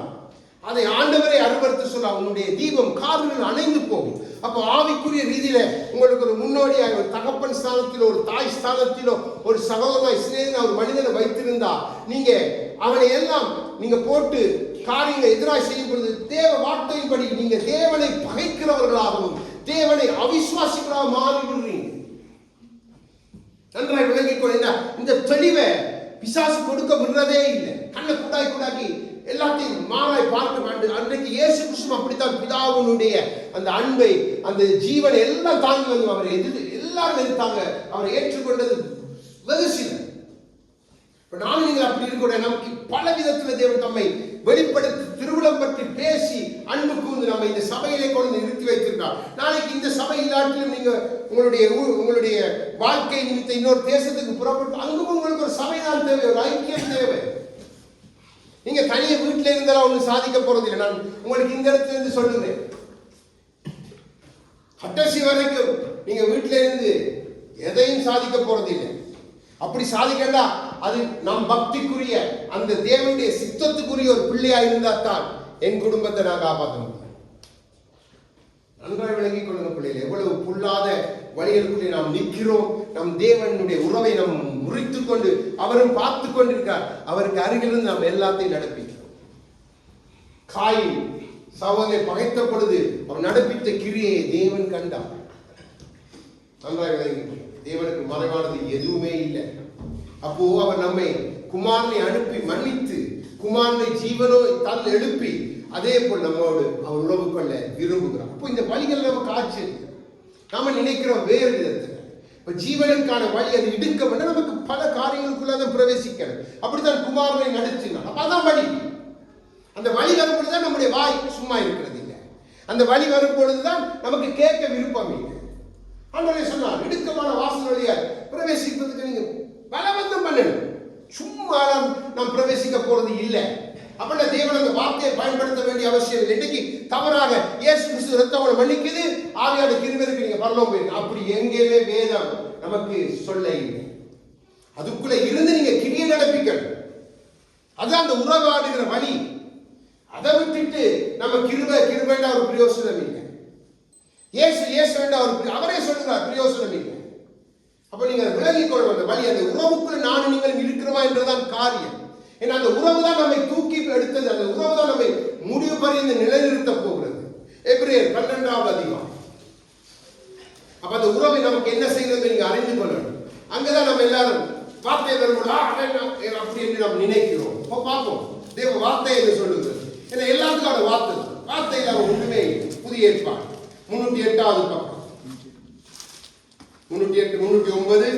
அதை ஆண்டவரை அருவருத்து சொல்ல உன்னுடைய தீபம் காரில் அணைந்து போகும். அப்போ ஆவிக்குரிய ரீதியில உங்களுக்கு ஒரு முன்னோடியாக ஒரு தகப்பன் ஸ்தானத்திலோ ஒரு தாய் ஸ்தானத்திலோ ஒரு சகோதரனாய் சிநேகிதனாய் ஒரு மனிதனை வைத்திருந்தா நீங்க அவனை எல்லாம் நீங்க போட்டு காரியங்களை எதிராக செய்யும் பொழுது தேவ வார்த்தையின்படி நீங்க தேவனை பகைக்கிறவர்களாகவும் தேவனை அவிசுவாசிகளாக மாறி விடுறீங்க. நன்றாய் விளங்கிக் கொள்ள இந்த தெளிவை பிசாசு கொடுக்க விடுறதே இல்லை. கண்ணை கூடாக்கி எல்லாத்தையும் மாறாய் பார்க்க வேண்டும். அன்றைக்கு இயேசு கிறிஸ்து அப்படித்தான் பிதாவினுடைய அந்த அன்பை அந்த ஜீவனை எல்லாம் தாங்கி வந்து அவரை எல்லாரும் எதிர்த்தாங்க. அவரை ஏற்றுக்கொண்டது வெகு சிலர். நானும் நீங்கள் அப்படி இருக்க நமக்கு பல விதத்தில் தேவன் தம்மை வெளிப்படுத்தி திருவிழம் பற்றி பேசி அன்பு கூர்ந்து நம்ம இந்த சபையிலே கொண்டு நிறுத்தி வைத்திருக்கார். நாளைக்கு இந்த சபை இல்லாட்டிலும் நீங்க உங்களுடைய வாழ்க்கை நிமித்த இன்னொரு தேசத்துக்கு புறப்பட்டு அங்கும் உங்களுக்கு ஒரு சபை தான் தேவை, ஒரு ஐக்கியம் தேவை. நீங்க தனிய வீட்டில இருந்தாலும் ஒண்ணு சாதிக்க போறது இல்லை. நான் உங்களுக்கு இந்த இடத்துல இருந்து சொல்லுறேன், கடைசி வரைக்கும் நீங்க வீட்டில இருந்து எதையும் சாதிக்க போறது இல்லை. அப்படி சாதிக்கண்டா அது நம் பக்திக்குரிய அந்த தேவனுடைய சித்தத்துக்குரிய ஒரு பிள்ளையா இருந்தா தான் என் குடும்பத்தை நான் காப்பாற்ற முடியும். நன்றாக விளங்கிக் கொள்ளுங்க பிள்ளைகள், எவ்வளவு புல்லாத வழிகளுக்குள்ளே நாம் நிற்கிறோம். நம் தேவனுடைய உறவை நாம் முறித்துக் கொண்டு அவரும் பார்த்து கொண்டிருக்கார். அவருக்கு அருகிலிருந்து நாம் எல்லாத்தையும் நடப்பிக்கிறோம். காயின் சகோதரனை பகைத்த பொழுது அவர் நடப்பித்த கிரியை தேவன் கண்டார். நன்றாக விளங்கி, தேவனுக்கு மறைவானது எதுவுமே இல்லை. அப்போ அவர் நம்மை குமாரனை அனுப்பி மன்னித்து குமாரனை ஜீவனோ தன் எழுப்பி அதே போல் நம்மோடு அவர் உறவு கொள்ள விரும்புகிறார். அப்போ இந்த வழிகள் நமக்கு ஆச்சரியம். நாம நினைக்கிறோம் வேறு விதத்தில். இப்ப ஜீவனுக்கான வழி அது இடுக்க வேண்டாம், நமக்கு பல காரியங்களுக்குள்ள பிரவேசிக்கணும். அப்படித்தான் குமாரனை நடத்தினார். அப்ப அதான் வழி. அந்த வழி வரும்பொழுதுதான் நம்முடைய வாய் சும்மா இருக்கிறது இல்லை. அந்த வழி வரும்பொழுதுதான் நமக்கு கேட்க விருப்பம் இல்லை. ஆண்டவரே சொன்னார், இடுக்கமான வாசல் வழியா பிரவேசிப்பதற்கு நீங்க பலவந்தம் பண்ணணும். சும்மா நாம் பிரவேசிக்க போறது இல்லை. அப்படின்னா தேவன் அந்த வார்த்தையை பயன்படுத்த வேண்டிய அவசியம் இல்லை. இன்னைக்கு தவறாக இயேசு கிறிஸ்து ரத்தங்களை மன்னிக்குது, ஆவியான கிருபைக்கு நீங்க பரலோகம் போயிருங்க, அப்படி எங்கேயுமே வேதம் நமக்கு சொல்ல இல்லை. அதுக்குள்ள இருந்து நீங்க கிரியை நடப்பிக்கணும். அதான் அந்த உறவாடுகிற வழி. அதை விட்டுட்டு நம்ம கிருபைண்டா ஒரு பிரயோசனம் இல்லை. இயேசு அவரே சொல்லுகிறார் பிரயோசனம் இல்லை. அப்ப நீங்க விலகிக் கொள்ளும் அந்த வழி, அந்த உறவுக்குள்ள நானும் நீங்களும் இருக்கிறோமா என்றுதான் காரியம். ஏன்னா அந்த உறவு தான் நம்மை தூக்கி எடுத்தது, அந்த உறவு தான் நம்மை முடிவு பறிந்து நிலைநிறுத்த போகிறது. எபிரேயர் 12வது அதிகாரம். அப்ப அந்த உறவை நமக்கு என்ன செய்கிறது நீங்க அறிந்து கொள்ளணும். அங்கதான் நம்ம எல்லாரும் வார்த்தை வரும்போது அப்படி என்று நாம் நினைக்கிறோம். பார்ப்போம் தேவ வார்த்தை என்று சொல்லுகிறது. ஏன்னா எல்லாத்துக்கும் வார்த்தை தான், வார்த்தை இல்லாம ஒன்றுமே புதிய ஏற்பாடு 308வது பக்கம், 308 309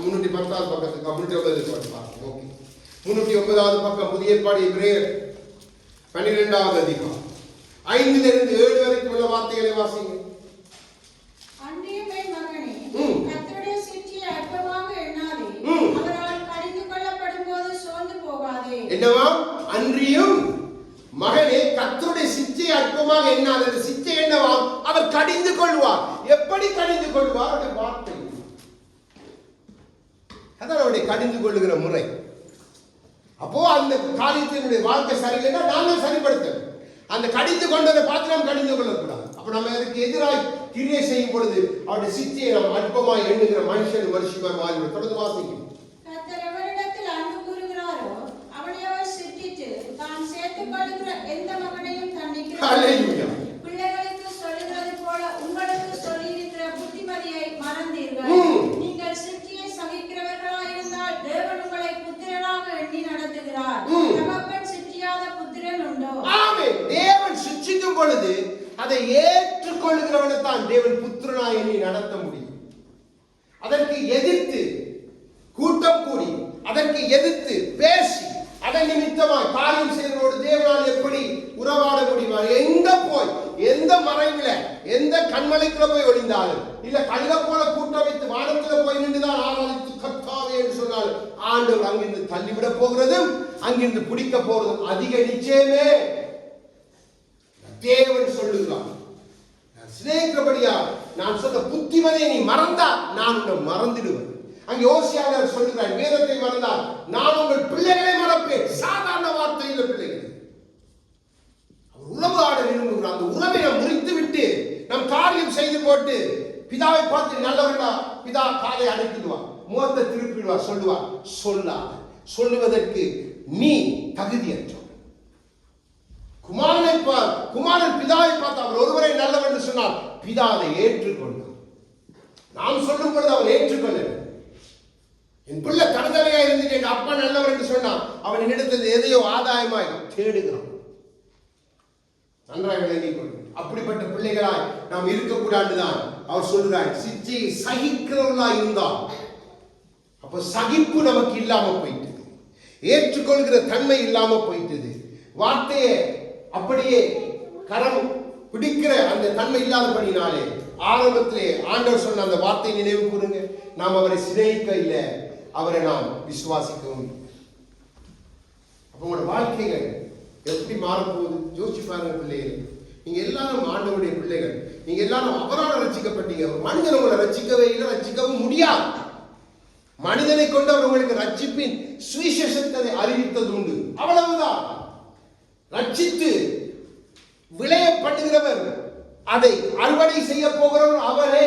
310வது பக்கத்துக்கு 309 பார்ப்போம். ஓகே, 309வது பக்கம் புதிய ஏற்பாடு எபிரேயர் 12வது அதிகாரம் 5லிருந்து 7 வரைக்கும் உள்ள வார்த்தைகளை வாசிங்க. அன்றியும் மகனே, கர்த்தருடைய சிற்றியை அற்பமாக எண்ணாதே, அவரால் கடிந்து கொள்ளப்படும் போது சோர்ந்து போகாதே. என்னவா? அன்றியும் மகனே, கர்த்தருடைய சிற்றியை அற்பமாக எண்ணாதே. அந்த சிற்றை என்னவா? அவர் கடிந்து கொள்வார். எப்படி கடிந்து கொள்வார்? அவருடைய வார்த்தை. அதான் அவருடைய கடிந்து கொள்ளுகிற முறை. அப்போ அந்த காரியத்தினுடைய வாழ்க்கை சரியில்லைன்னா நானும் சரிப்படுத்தணும். அந்த கடிந்து கொண்டதை பார்த்து நாம் கடிந்து கொள்ளக்கூடாது. அப்ப நம்ம அதுக்கு எதிராக கிரியை செய்யும் பொழுது அவருடைய சித்தியை நாம் அற்பமாய் எண்ணுகிற மனுஷன் வருஷமாய் மாறிவிடும். தொடர்ந்து வாசிக்கும். கர்த்தர் எவரிடத்தில் அன்பு கூறுகிறாரோ அவனை அவர் சிற்றிட்டு தான் சேர்த்துக் கொள்ளுகிற எந்த மகனையும் தண்டிக்கிறார். பிள்ளைகளுக்கு சொல்லுகிறது போல உங்களுக்கு சொல்லியிருக்கிற புத்திமதியை மறந்தீர்கள். நீங்கள் சிற்றியை சகிக்கிறவர்களாயிருந்தால் தேவன் உங்களை புத்திரனாக எண்ணி நடத்துகிறார். தகப்பன் சிற்றியாத புத்திரன் உண்டோ? ஆமென். தேவன் சிற்றிக்கும் பொழுது அதை ஏற்றுக்கொள்கிறவனை தான் தேவன் புத்திரனாய் எண்ணி நடத்த முடியும். அதற்கு எதிர்த்து கூட்டம் கூடி, அதற்கு எதிர்த்து பேசி, அதை நிமித்தமாய் காரியம் செய்வதோடு தேவனால் எப்படி உறவாட முடியுமா? எங்க போய், எந்த மறைவில, எந்த கண்மலைக்குள்ள போய் ஒளிந்தாலும், இல்ல கழுக போல கூட்டம் வைத்து வானத்துல போய் நின்றுதான் ஆராதித்து கர்த்தாவே என்று சொன்னால் ஆண்டவர் அங்கிருந்து தள்ளிவிட போகிறதும் அங்கிருந்து பிடிக்க போறதும் அதிக நிச்சயமே. தேவன் சொல்லுகிறார், சிநேகிக்கிறபடியா நான் சொன்ன புத்திமதியை நீ மறந்தா நான் உன்னை மறந்துடுவேன். அங்கே ஓசியாளர் சொல்லுகிறார், வேதத்தை மறந்தால் நான் உங்கள் பிள்ளைகளை மறப்பேன். சாதாரண வார்த்தையில் பிள்ளைகள் அவர் உறவு ஆட விரும்புகிறார். அந்த உறவை நாம் முறித்து விட்டு நம் காரியம் செய்து போட்டு பிதாவை பார்த்து நல்லவர்களா, பிதா காலை அடைத்துடுவார், முகத்தை திருப்பிடுவார், சொல்லுவார். சொல்லுவதற்கு நீ தகுதியற்ற. குமாரன் பிதாவை பார்த்து அவர் ஒருவரை நல்லவர் என்று சொன்னார், பிதா அதை ஏற்றுக்கொண்டார். நாம் சொல்லும் பொழுது அவர் ஏற்றுக்கொள்ள, என் பிள்ளை தனதலையா இருந்துட்டு என் அப்பா நல்லவர் என்று சொன்னான், அவன் என்னிடத்தில் எதையோ ஆதாயமாய் தேடுகிறான். நன்றாக விளங்கிக் கொள்ளுங்கள். அப்படிப்பட்ட பிள்ளைகளாய் நாம் இருக்கக்கூடாதுதான் அவர் சொல்கிறார். சிற்றையை சகிக்கிறவர்களாய் இருந்தால் அப்ப சகிப்பு நமக்கு இல்லாம போயிட்டது, ஏற்றுக்கொள்கிற தன்மை இல்லாம போயிட்டது, வார்த்தையை அப்படியே கரம் பிடிக்கிற அந்த தன்மை இல்லாதபடினாலே ஆரம்பத்திலே ஆண்டவர் சொன்ன அந்த வார்த்தை நினைவு கூறுங்க. நாம் அவரை சிநேகிக்க இல்லை, அவரை நாம் விசுவாசிக்கவும். அப்ப உங்களோட வாழ்க்கைகள் எப்படி மாறப்போகுது யோசிச்சு பாருங்க. பிள்ளைகள், நீங்க எல்லாரும் ஆண்டவருடைய பிள்ளைகள், நீங்க எல்லாரும் அவரால் ரட்சிக்கப்பட்டீங்க. மனிதன் உங்களை ரட்சிக்கவே இல்லை, ரட்சிக்கவும் முடியாது. மனிதனை கொண்டு அவர் உங்களுக்கு ரட்சிப்பின் சுவிசேஷத்தை அறிவித்தது உண்டு, அவ்வளவுதான். ரட்சித்து விளைய பண்ணுகிறவர், அதை அறுவடை செய்ய போகிறவர் அவரே.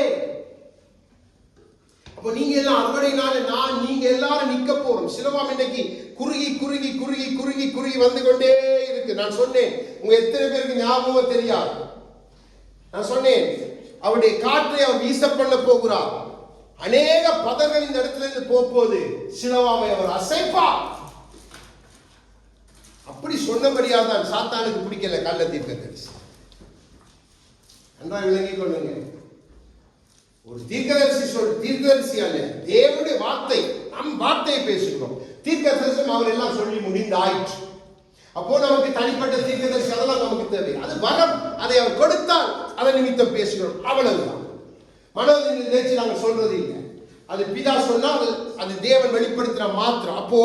அப்ப நீங்க எல்லாம் அறுவடைனால நீங்க எல்லாரும் நிக்க போறோம். சிலவாம் இன்னைக்கு குறுகி குறுகி குறுகி குறுகி குறுகி வந்து கொண்டே இருக்கு. நான் சொன்னேன், உங்க எத்தனை பேருக்கு ஞாபகம் தெரியாது, நான் சொன்னேன் அவருடைய காற்றை அவர் வீச பண்ண போகிறார். அநேக பதர்கள் இந்த இடத்துல இருந்து போகுது, சிலவாமை அவர் அசைப்பார். அப்படி சொன்னபடியாக தான் சாத்தானுக்கு பிடிக்கல கள்ள தீர்க்கதரிசி. நன்றாக விளங்கிக் கொள்ளுங்க. ஒரு தீர்க்கதரிசி அல்ல, தேவனுடைய வார்த்தை. நம் வார்த்தையை பேசுகிறோம். தீர்க்கதரிசனம் அவர் எல்லாம் சொல்லி முடிந்தாயிற்று. அப்போ நமக்கு தனிப்பட்ட தீர்க்கதரிசி அதெல்லாம் நமக்கு தேவை. அது வரம், அதை அவர் கொடுத்தால் அதை நிமித்தம் பேசுகிறோம், அவ்வளவுதான். மனதின் நிகழ்ச்சி நாங்கள் சொல்றது இல்லை. அது பிதா சொன்னால் அது தேவன் வெளிப்படுத்தின மாத்திரம். அப்போ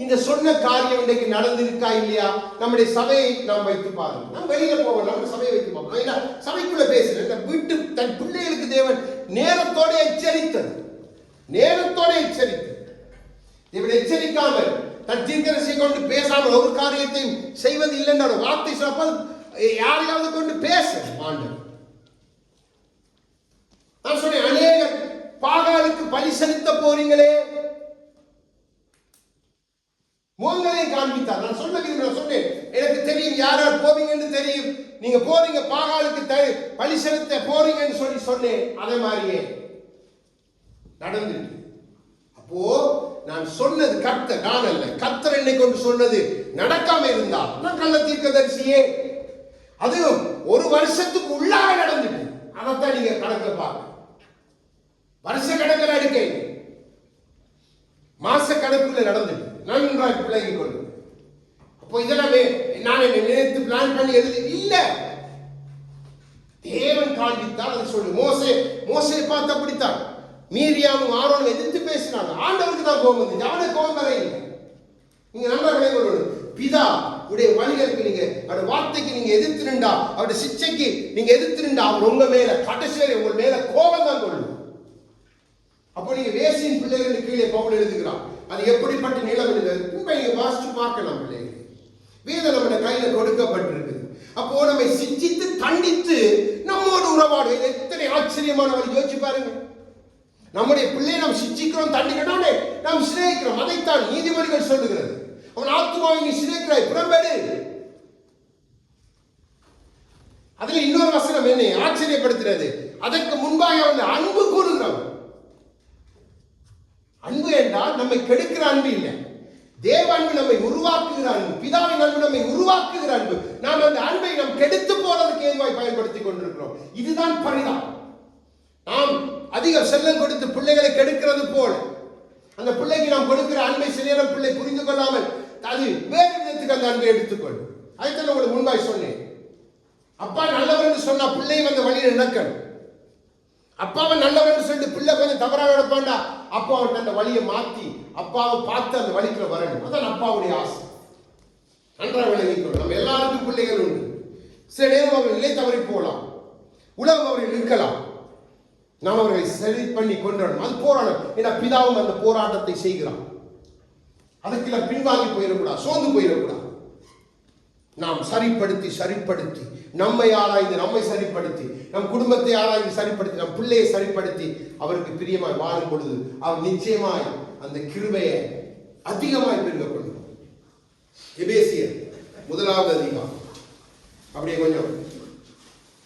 இந்த சொன்ன காரியம் இன்றைக்கு நடந்திருக்கா இல்லையா? நம்முடைய சபையை நாம் வைத்து பாருங்க. நம்ம வெளியில போவோம், நம்ம சபையை வைத்து பார்ப்போம். சபைக்குள்ள பேசுறேன். இந்த வீட்டு தன் பிள்ளைகளுக்கு தேவன் நேரத்தோட எச்சரித்தது, நேரத்தோட எச்சரித்தது. இவன் எச்சரிக்காமல் தன் தீர்க்கதரிசியை கொண்டு பேசாமல் ஒரு காரியத்தையும் செய்வது இல்லை என்ற வார்த்தை சொன்னால் யாரையாவது கொண்டு பேச ஆண்டவர். நான் சொன்னேன், அநேகர் பாகாலுக்கு பலி செலுத்த போறீங்களே, முகங்களையும் காண்பித்தார். நான் சொன்னேன், எனக்கு தெரியும் யார் யார் போவீங்கன்னு தெரியும். நீங்க போறீங்க பாகாலுக்கு பலி செலுத்த போறீங்கன்னு சொன்னேன். அதே மாதிரியே நடந்துட்டு. அப்போ நான் சொன்னது கர்த்தர், நான் அல்ல, கர்த்தர் என்னை கொண்டு சொன்னது நடக்காம இருந்தால் நான் கள்ள தீர்க்கதரிசியே. அதுவும் ஒரு வருஷத்துக்கு உள்ளாக நடந்துட்டு, அதைத்தான் நீங்க கணக்கில் பார்க்க. வருஷ கணக்கில் அடுக்கை மாச கணக்குள்ள நடந்துட்டு நன்றாய் பிள்ளைங்க கொண்டு. அப்போ இதெல்லாம் நான் நினைத்து பிளான் பண்ணி எழுதி இல்ல, தேவன் காண்பித்தால் அது சொல்லு. மோசே பார்த்து அப்படித்தான். மீரியாவும் ஆரோனும் எதிர்த்து பேசினாங்க. ஆண்டவருக்கு தான் கோபம் வந்துச்சு, அவனுக்கு கோபம் வர இல்லை. நீங்க நல்லா விளை கொள்ளணும். பிதா உடைய வழிகளுக்கு நீங்க அவருடைய வார்த்தைக்கு நீங்க எதிர்த்து நின்றா, அவருடைய சிச்சைக்கு நீங்க எதிர்த்து நின்றா, அவர் உங்க மேல கடைசி வரை உங்க மேல கோபம் தான் கொள்ளும். அப்போ நீங்க வேசியின் பிள்ளைகள் கீழே பவுல் எழுதுகிறான். அது எப்படிப்பட்ட நிலம் நீங்க வாசிச்சு பார்க்கலாம். பிள்ளைகள் வேதம் நம்ம கையில கொடுக்கப்பட்டிருக்கு. அப்போ நம்மை சிச்சித்து தண்டித்து நம்மோடு உறவாடு. எத்தனை ஆச்சரியமான வழி யோசிச்சு பாருங்க. நம்முடைய பிள்ளையை நாம் சிச்சிக்கிறோம், தண்டிக்கிறோம், நாம் சிநேகிக்கிறோம். அதைத்தான் நீதிமொழிகள் சொல்லுகிறது. அவன் ஆத்துமாவை நீ சிநேகிக்கிறாய், புறம்பெடு. அதுல இன்னொரு வசனம் என்னை ஆச்சரியப்படுத்துகிறது. அதற்கு முன்பாக அவன் அன்பு கூறுகிறவன். அன்பு என்றால் நம்மை கெடுக்கிற அன்பு இல்லை. தேவ அன்பு நம்மை உருவாக்குகிற அன்பு, பிதாவின் அன்பு நம்மை உருவாக்குகிற அன்பு. நாம் அந்த அன்பை நாம் கெடுத்து போறதுக்கு ஏதுவாய் பயன்படுத்திக் கொண்டிருக்கிறோம். இதுதான் பரிதாபம். நாம் அதிக செல்லம் கொடுத்து பிள்ளைகளை கெடுக்கிறது போல அந்த பிள்ளைக்கு நாம் கொடுக்கிற அன்பை சில நேரம் பிள்ளை புரிந்து கொள்ளாமல் அது வேறு விதத்துக்கு அந்த அன்பை எடுத்துக்கொள்ளும். அதைத்தான் உங்களுக்கு முன்பாய் சொன்னேன். அப்பா நல்லவர் என்று சொன்னா பிள்ளையும் அந்த வழியில் நடக்கணும். அப்பாவை நல்லவன் சொல்லிட்டு பிள்ளை கொஞ்சம் தவறாக நடப்பாண்டா, அப்பா அவன் அந்த வழியை மாத்தி அப்பாவை பார்த்து அந்த வழிக்குள்ள வரணும். அதான் அப்பாவுடைய ஆசை. நன்றாக விளங்கிக்கொள்ளும். நம்ம எல்லாருக்கும் பிள்ளைகள் உண்டு. சில நேரம் அவர்கள் நிலை தவறி போகலாம், உலகம் அவர்கள் இருக்கலாம். நாம் அவர்களை சரி பண்ணி கொண்டாடணும். அது போராட்டம். ஏன்னா பிதாவும் அந்த போராட்டத்தை செய்கிறான். அதுக்கு பின்வாங்கி போயிடக்கூடாது, சோர்ந்து போயிடக்கூடாது. நாம் சரிப்படுத்தி நம்மை ஆராய்ந்து நம்மை சரிப்படுத்தி, நம் குடும்பத்தை ஆராய்ந்து சரிப்படுத்தி, நம் பிள்ளையை சரிப்படுத்தி அவருக்கு பிரியமாய் வாழும் பொழுது அவர் நிச்சயமாய் அந்த கிருபையை அதிகமாய் பெருக கொள்ளும். எபேசியர் 1 அதிகாரம் அப்படியே கொஞ்சம்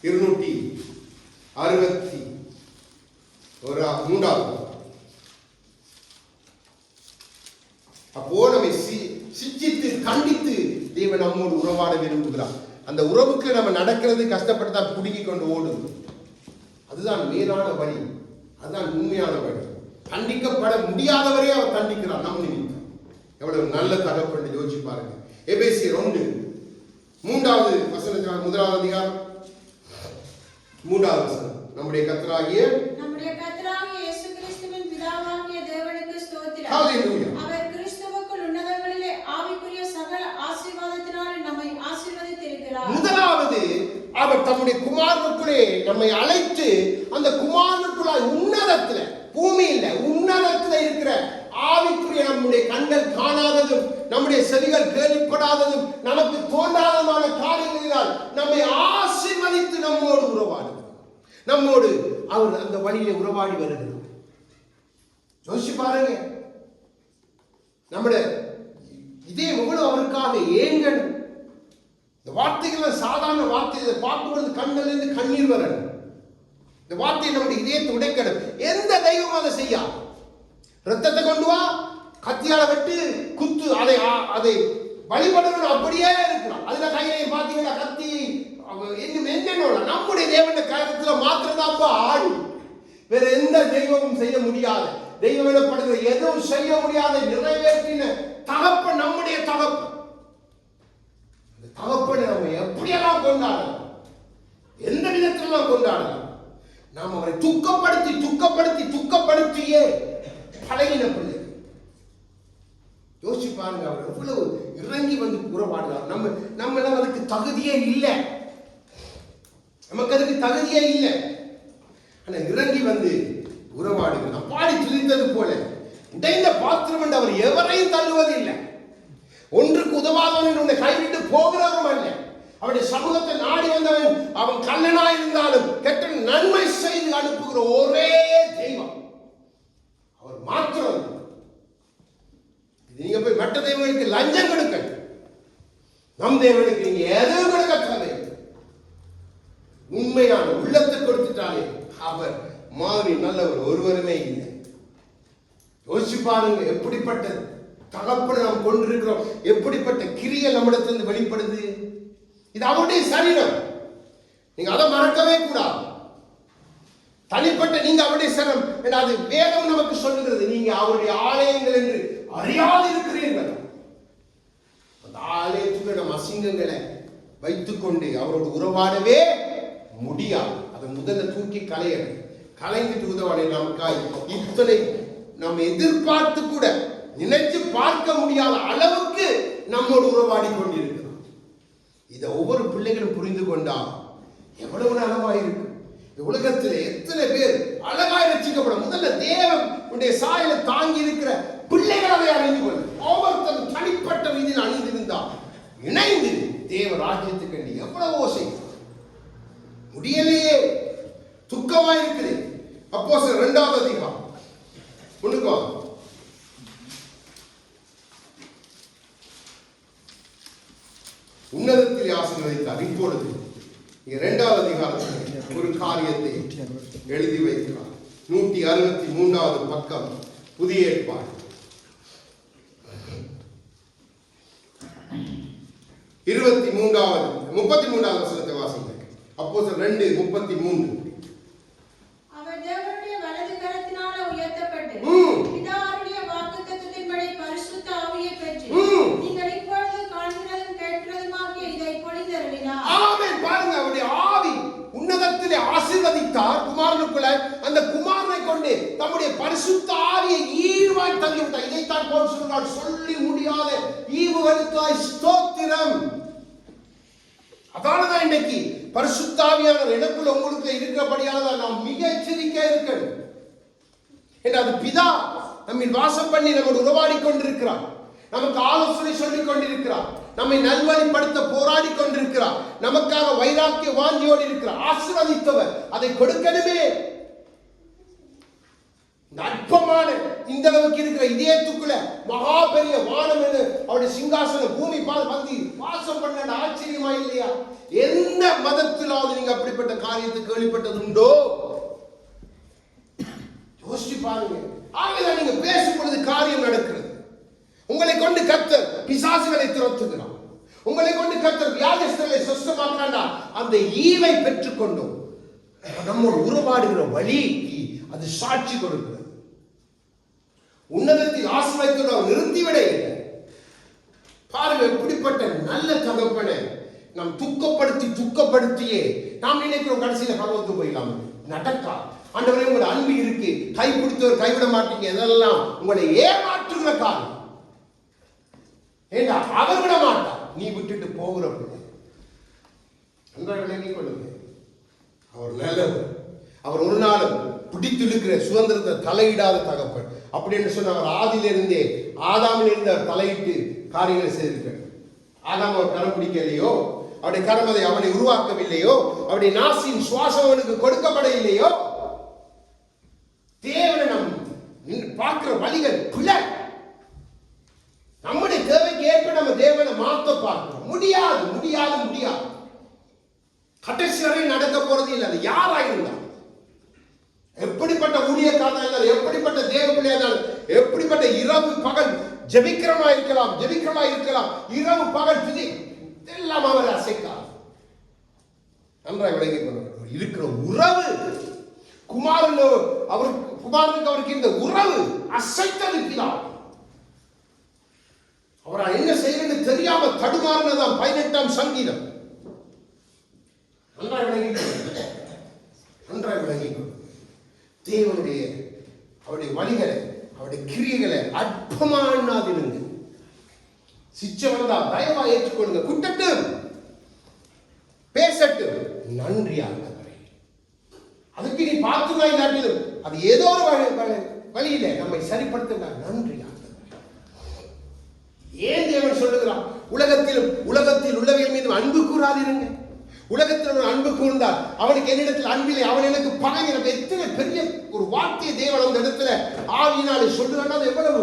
263. அப்போ நம்மை சிச்சித்து கண்டித்து தேவன் நம்மோடு உறவாட விரும்புகிறார். அந்த உறவுக்கு நம்ம நடக்கிறது கஷ்டப்பட்டு தான் பிடுங்கி கொண்டு ஓடும். அதுதான் மேலான வழி, அதுதான் உண்மையான வழி. தண்டிக்கப்பட முடியாதவரே அவர் தண்டிக்கிறார் நம் நிமித்தம். எவ்வளவு நல்ல தகவல் யோசிச்சு பாருங்க. எபேசியர் 1 வசனம் 1 அதிகாரம் 3 வசனம். நம்முடைய கர்த்தராகிய இயேசு கிறிஸ்துவின் பிதாவாகிய தேவனுக்கு ஸ்தோத்திரம். ஹல்லேலூயா. அவர் கிறிஸ்துவுக்குள் உன்னதங்களிலே ஆவிக்குரிய சகல ஆசீர்வாதத்தினாலே நம்மை ஆசீர்வதித்திருக்கிறார். முதலாவது அவர் தம்முடைய குமாரனுக்குள்ளே நம்மை அழைத்து அந்த குமாரனுக்குள்ளாய் உன்னதத்துல, பூமியில உன்னதத்துல இருக்கிற ஆவிக்குரிய நம்முடைய கண்கள் காணாததும் நம்முடைய செவிகள் கேள்விப்படாததும் நமக்கு தோன்றாதமான காரியங்களினால் நம்மை ஆசீர்வதித்து நம்மோடு உறவாடுகிறார். நம்மோடு அவர் அந்த வழியிலே உறவாடி வருகிறார். யோசிச்சு பாருங்க. நம்முடைய இதே எவ்வளவு அவருக்காக ஏங்கணும். இந்த வார்த்தைகள் சாதாரண வார்த்தை, இதை பார்க்கும்போது கண்ணிலிருந்து கண்ணீர் வரணும். இந்த வார்த்தையை நம்முடைய இதயத்தை உடைக்கணும். எந்த தெய்வம் அதை செய்யா? ரத்தத்தை கொண்டு வா, கத்தியால வெட்டு, குத்து, அதை வழிபடணும். அப்படியே இருக்கிறான். அதுல கையில பாத்தீங்கன்னா கத்தி என்னென்ன நம்முடைய தேவனுடைய காரியத்துல மாத்திரதாப்பா ஆடு. வேற எந்த தெய்வமும் செய்ய முடியாது. தெய்வம் எனப்படுகிற எதுவும் செய்ய முடியாத நிறைவேற்றின தகப்பன் நம்முடைய தகப்பன். அந்த தகப்பனை நம்ம எப்படியெல்லாம் கொண்டாடலாம், எந்த விதத்திலாம் கொண்டாடலாம். நாம் அவரை துக்கப்படுத்தியே பழகின பிள்ளை. யோசிச்சு பாருங்க, அவர் எவ்வளவு இறங்கி வந்து உறவாடுறார். நம்ம அதுக்கு தகுதியே இல்லை, நமக்கு அதுக்கு தகுதியே இல்லை. ஆனா இறங்கி வந்து உறவாடுகிறார். நான் பாடி துதித்தது போல உடைந்த பாத்திரம் என்று அவர் எவரையும் தள்ளுவது இல்லை. ஒன்றுக்கு உதவாதவன் உன்னை கைவிட்டு போகிறவரும் அல்ல. அவருடைய சமூகத்தை நாடி வந்தவன் அவன் கல்லனாய் இருந்தாலும் கெட்ட நன்மை செய்து அனுப்புகிற ஒரே தெய்வம் அவர் மாத்திரம். நீங்க போய் மற்ற தெய்வங்களுக்கு லஞ்சம் கொடுக்க, நம் தேவனுக்கு நீங்க எதுவும் கொடுக்க தேவை. உண்மையான உள்ளத்தை கொடுத்துட்டாலே அவர் மாதிரி நல்லவர் ஒருவருமே இல்லை. யோசிச்சு பாருங்க, எப்படிப்பட்ட தகப்பனை நாம் கொண்டிருக்கிறோம், எப்படிப்பட்ட கிரியை நம்மிடத்திலிருந்து வெளிப்படுது. இது அவருடைய சரீரம், நீங்க அதை மறக்கவே கூடாது. தனிப்பட்ட நீங்க அவருடைய சரம், அது வேதம் நமக்கு சொல்லுகிறது. நீங்க அவருடைய ஆலயங்கள் என்று அறியாது இருக்கிறீர்கள். அந்த ஆலயத்துக்கு நம்ம அசிங்கங்களை வைத்துக் கொண்டு அவரோடு உறவாடவே முடியாது. அதை முதல்ல தூக்கி கலைந்துட்டு உதவாட நமக்காய் இத்தனை நாம் எதிர்பார்த்து கூட நினைச்சு பார்க்க முடியாத அளவுக்கு நம்மோடு உறவாடி கொண்டிருக்கிறோம். இதை ஒவ்வொரு பிள்ளைகளும் புரிந்து கொண்டா எவ்வளவு நலமாயிருக்கு. உலகத்தில் எத்தனை பேர் அழகாய் ரட்சிக்கப்படும். முதல்ல தேவன் உடைய சாயலை தாங்கி இருக்கிற பிள்ளைகள் அதை அறிந்து கொள்ள ஒவ்வொருத்தரும் தனிப்பட்ட ரீதியில் அணிந்திருந்தால் இணைந்து தேவ ராஜ்யத்துக்கு எவ்வளவோ செய்யும். முடியலையே, துக்கமாயிருக்குது. அப்போஸ்தலர் 2ஆம் அதிகாரம் முன்னுக்கு உன்னதத்தில் ஆசீர்வதித்தார். இப்பொழுது 2ஆவது அதிகாரத்தில் ஒரு காரியத்தை எழுதி வைக்கிறார். 163வது பக்கம், புதிய ஏற்பாடு 33வது வசனத்தை வாசிங்க. அப்போஸ்தலர் 2:33. அவர் தேவனுடைய வலது கரத்தினால உயர்த்தப்பட்டு பிதாவுடைய வாக்குத்தத்தத்தின்படி பரிசுத்த ஆவியை பெற்று நீங்கள் இப்பொழுது காண்கிறதும் கேட்கிறதுமாகிய இதை பொழிந்தருளினார். ஆமென். பாருங்க, அவருடைய ஆவி உன்னதத்திலே ஆசீர்வதித்தார் குமாரனுக்குள்ள. அந்த குமாரனை கொண்டு தம்முடைய பரிசுத்த ஆவியை ஈவாய் தங்கிவிட்டார். இதைத்தான் பவுல் சொல்றார், சொல்லி முடியாத ஈவுகளுக்காய் ஸ்தோத்திரம். அதனாலதான் இன்னைக்கு பரிசுத்த ஆவியானவர் எனக்குள்ள உங்களுக்கு இருக்கிறபடியானதான் நாம் மிக எச்சரிக்கையா இருக்கணும். அது பிதா நம்மில் வாசம் பண்ணி நம்மோடு உறவாடி கொண்டிருக்கிறார், நமக்கு ஆலோசனை சொல்லிக் கொண்டிருக்கிறார், நம்மை நல்வழிப்படுத்த போராடி கொண்டிருக்கிறார், நமக்காக வைராக்கிய வாஞ்சியோடு இருக்கிறார். ஆசீர்வதித்தவர் அதை கொடுக்கணுமே. அற்பமான இந்த அளவுக்கு இருக்கிற இதயத்துக்குள்ள மகா பெரிய வானம் என அவருடைய சிங்காசனம் பூமி வந்து வாசம் பண்ண ஆச்சரியமா இல்லையா? எந்த மதத்திலாவது நீங்க அப்படிப்பட்ட காரியத்தை கேள்விப்பட்டது உண்டோ? யோசிச்சு பாருங்க. ஆகவே நீங்க பேசும் பொழுது காரியம் நடக்கிறது. உங்களை கொண்டு கர்த்தர் பிசாசுகளை துரத்துகிறார், உங்களை கொண்டு கர்த்தர் வியாதிஸ்தர்களை சுத்தமாக்குறாண்டா. அந்த ஈவை பெற்றுக்கொண்டோம் நம்மோடு உறவாடுகிற வழிக்கு அது சாட்சி கொடுக்கிறது. உன்னதத்தில் ஆசீர்வதித்து நிறுத்திவிட இல்லை. பாருங்க, எப்படிப்பட்ட நல்ல தகப்பனை நாம் துக்கப்படுத்தியே நாம் நினைக்கிறோம் கடைசியில பரவத்துக்கு போயிடலாம். நடக்கா. ஆண்டவரே, உங்களோட அன்பு இருக்கு, கைப்பிடித்தவர் கைவிட மாட்டீங்க. இதெல்லாம் உங்களை ஏமாற்றுகிற காரணம். ஏண்டா அவர் விட மாட்டார், நீ விட்டுட்டு போகிற பிள்ளை. நன்றாக விளங்கிக் கொள்ளுங்க. அவர் நல்லவர். அவர் ஒரு நாளும் பிடித்திருக்கிற சுதந்திரத்தை தலையிடாத தகப்பன். அப்படின்னு சொன்ன அவர் ஆதியிலிருந்தே ஆதாமிலிருந்து அவர் தலையிட்டு காரியங்களை செய்திருக்கிறார். ஆதாம் அவர் கரம் பிடிக்கலையோ, அவருடைய கரமதை அவனை உருவாக்கவில்லையோ, அவருடைய நாசின் சுவாசம் அவனுக்கு கொடுக்கப்படவில்லையோ. தேவனை நம் பார்க்கிற வழிகள் பிழை. நம்முடைய தேவைக்கு ஏற்ப நம்ம தேவனை மாற்ற பார்க்கிறோம். முடியாது. கடைசி வரை நடக்க போறது இல்லை. அது யாராயிருந்தால், எப்படிப்பட்ட ஊழியக்காரனா இருந்தாலும், எப்படிப்பட்ட தேவ பிள்ளையா இருந்தாலும், எப்படிப்பட்ட இரவு பகல் ஜெபிக்கிறவா இருக்கலாம், இரவு பகல் துதி எல்லாம் அவர் அசைக்கார். நன்றாக விளங்கிக் கொள்ளுங்கள். இருக்கிற உறவு குமாரனுக்கு அவருக்கு இந்த உறவு அசைத்ததுக்கிறார். அவரால் என்ன செய்யறது தெரியாம தடுமாறினதான் 18ஆம் சங்கீதம். நன்றாக விளங்கிக் தேவனுடைய அவருடைய வழிகளை, அவருடைய கிரியைகளை அற்பமானாதிருங்க. சிச்சை வந்தா தயவா ஏற்றுக்கொள்ளுங்க. குட்டட்டும், பேசட்டும், நன்றி ஆண்டவரே. அதுக்கு நீ பார்த்துனா இல்லாட்டிலும் அது ஏதோ ஒரு வழியில நம்மை சரிப்படுத்த நன்றி ஆண்டவரே. ஏன் தேவன் சொல்லுகிறான், உலகத்தில் உள்ளவைகள் மீது அன்பு கூறாதிருங்க. உலகத்தில் ஒரு அன்பு கூர்ந்தால் அவனுக்கு என்னிடத்தில் அன்பில்லை, அவன் எனக்கு பகை. எனக்கு எத்தனை பெரிய ஒரு வார்த்தையை தேவன் அந்த இடத்துல ஆவியினாலே சொல்லுகிறான். அது எவ்வளவு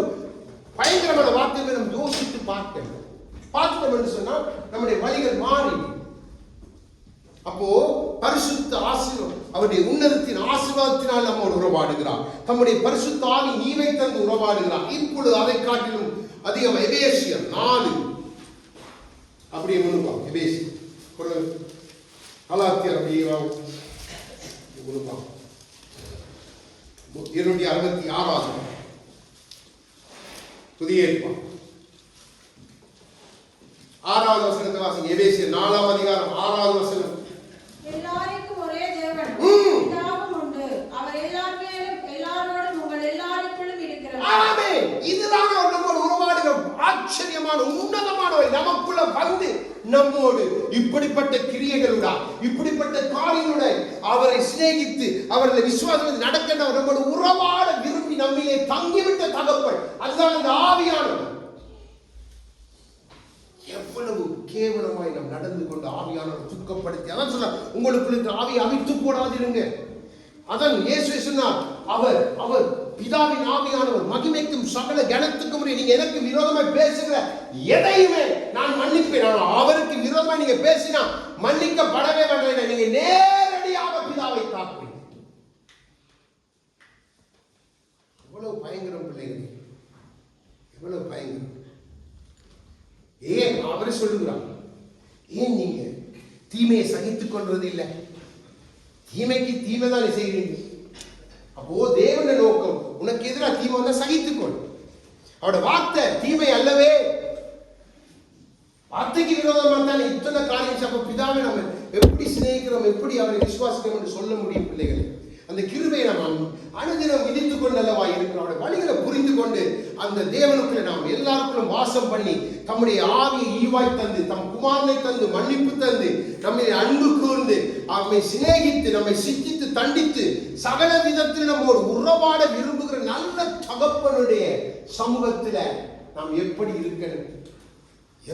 பயங்கரமான வார்த்தைகளை நம்ம யோசித்து பார்த்தோம் என்று சொன்னால் நம்முடைய வழிகள் மாறி. அப்போ பரிசுத்த ஆசீர்வாதம், அவருடைய உன்னதத்தின் ஆசீர்வாதத்தினால் நம்மோடு உறவாடுகிறார். தம்முடைய பரிசுத்த ஆவி ஈவை தந்து உறவாடுகிறார். இப்பொழுது அதை காட்டிலும் அதிகம் எபேசியர் 4 அப்படியே முன்னுப்பாங்க. எபேசியர் கலாத்தியர் அப்படியே முன்னுப்பாங்க. 266 புதிய ஏற்பாடு 6வது வசனத்தை வாசிங்க. எபேசியர் 4ஆம் அதிகாரம் 6வது வசனம். எல்லாருக்கும் ஒரே தேவன் பிதாவும் உண்டு, அவர் எல்லாரோடும் உங்கள் எல்லாருக்குள்ளும் இருக்கிறார். ஆமென். இதுதான் நம்மோடு உறவாடுகிற ஆச்சரியமான உன்னதமானவை. நமக்குள்ள வந்து நம்மோடு இப்படிப்பட்ட கிரியைகளுடா, இப்படிப்பட்ட காரியங்களுடன் அவரை சிநேகித்து அவர்களை விசுவாசம் நடக்கின்ற நம்மோடு உறவாட விரும்பி நம்மிலே தங்கிவிட்ட தகப்பன், அதுதான் இந்த ஆவியானவர். எவ்வளவு கேவலமாய் நாம் நடந்து கொண்டு ஆவியானவர் துக்கப்படுத்தி, அதான் சொன்னார், உங்களுக்கு இருக்கிற ஆவியை அவித்து போடாதிருங்க. அதான் இயேசு சொன்னார், அவர் பிதாவின் ஆவியானவர் மகிமைக்கும் சகல கனத்துக்கும் நீங்க எனக்கு விரோதமாய் பேசுகிற எதையுமே நான் மன்னிப்பேன். ஆனால் அவருக்கு விரோதமாய் நீங்க பேசினா மன்னிக்கப்படவே வேண்டாம். நீங்க நேரடியாக பிதாவை தாக்குவீங்க. எவ்வளவு பயங்கரம் பிள்ளைகள், எவ்வளவு பயங்கரம். ஏன் அவரை சொல்லுகிறார், ஏன் நீங்க தீமையை சகித்துக் கொள்வது இல்லை? தீமைக்கு தீமை தானே செய்கிறீங்க. அப்போ தேவனுடைய நோக்கம், உனக்கு எதிராக தீமை வந்தா சகித்துக்கொள். அவருடைய வார்த்தை தீமை அல்லவே. வார்த்தைக்கு விரோதமாக தான் இத்தனை காரியம். அப்ப பிதாவை நம்ம எப்படி சிநேகிக்கிறோம், எப்படி அவரை விசுவாசிக்கிறோம் என்று சொல்ல முடியும் பிள்ளைகளை. அந்த கிருபையை நாம் அனுதினம் விதித்துக் கொண்டு அல்லவா இருக்கிறோம். அவருடைய வழிகளை புரிந்து கொண்டு அந்த தேவனுக்குள்ள நாம் எல்லாருக்கும் வாசம் பண்ணி தம்முடைய ஆவியை ஈவாய் தந்து, தம் குமாரனை தந்து, மன்னிப்பு தந்து, நம்மை அன்பு கூர்ந்து, நம்மை சிநேகித்து, நம்மை சிக்கித்து தண்டித்து சகல விதத்தில் நம்மோடு உறவாட விரும்புகிற நல்ல தகப்பனுடைய சமூகத்துல நாம் எப்படி இருக்கணும்,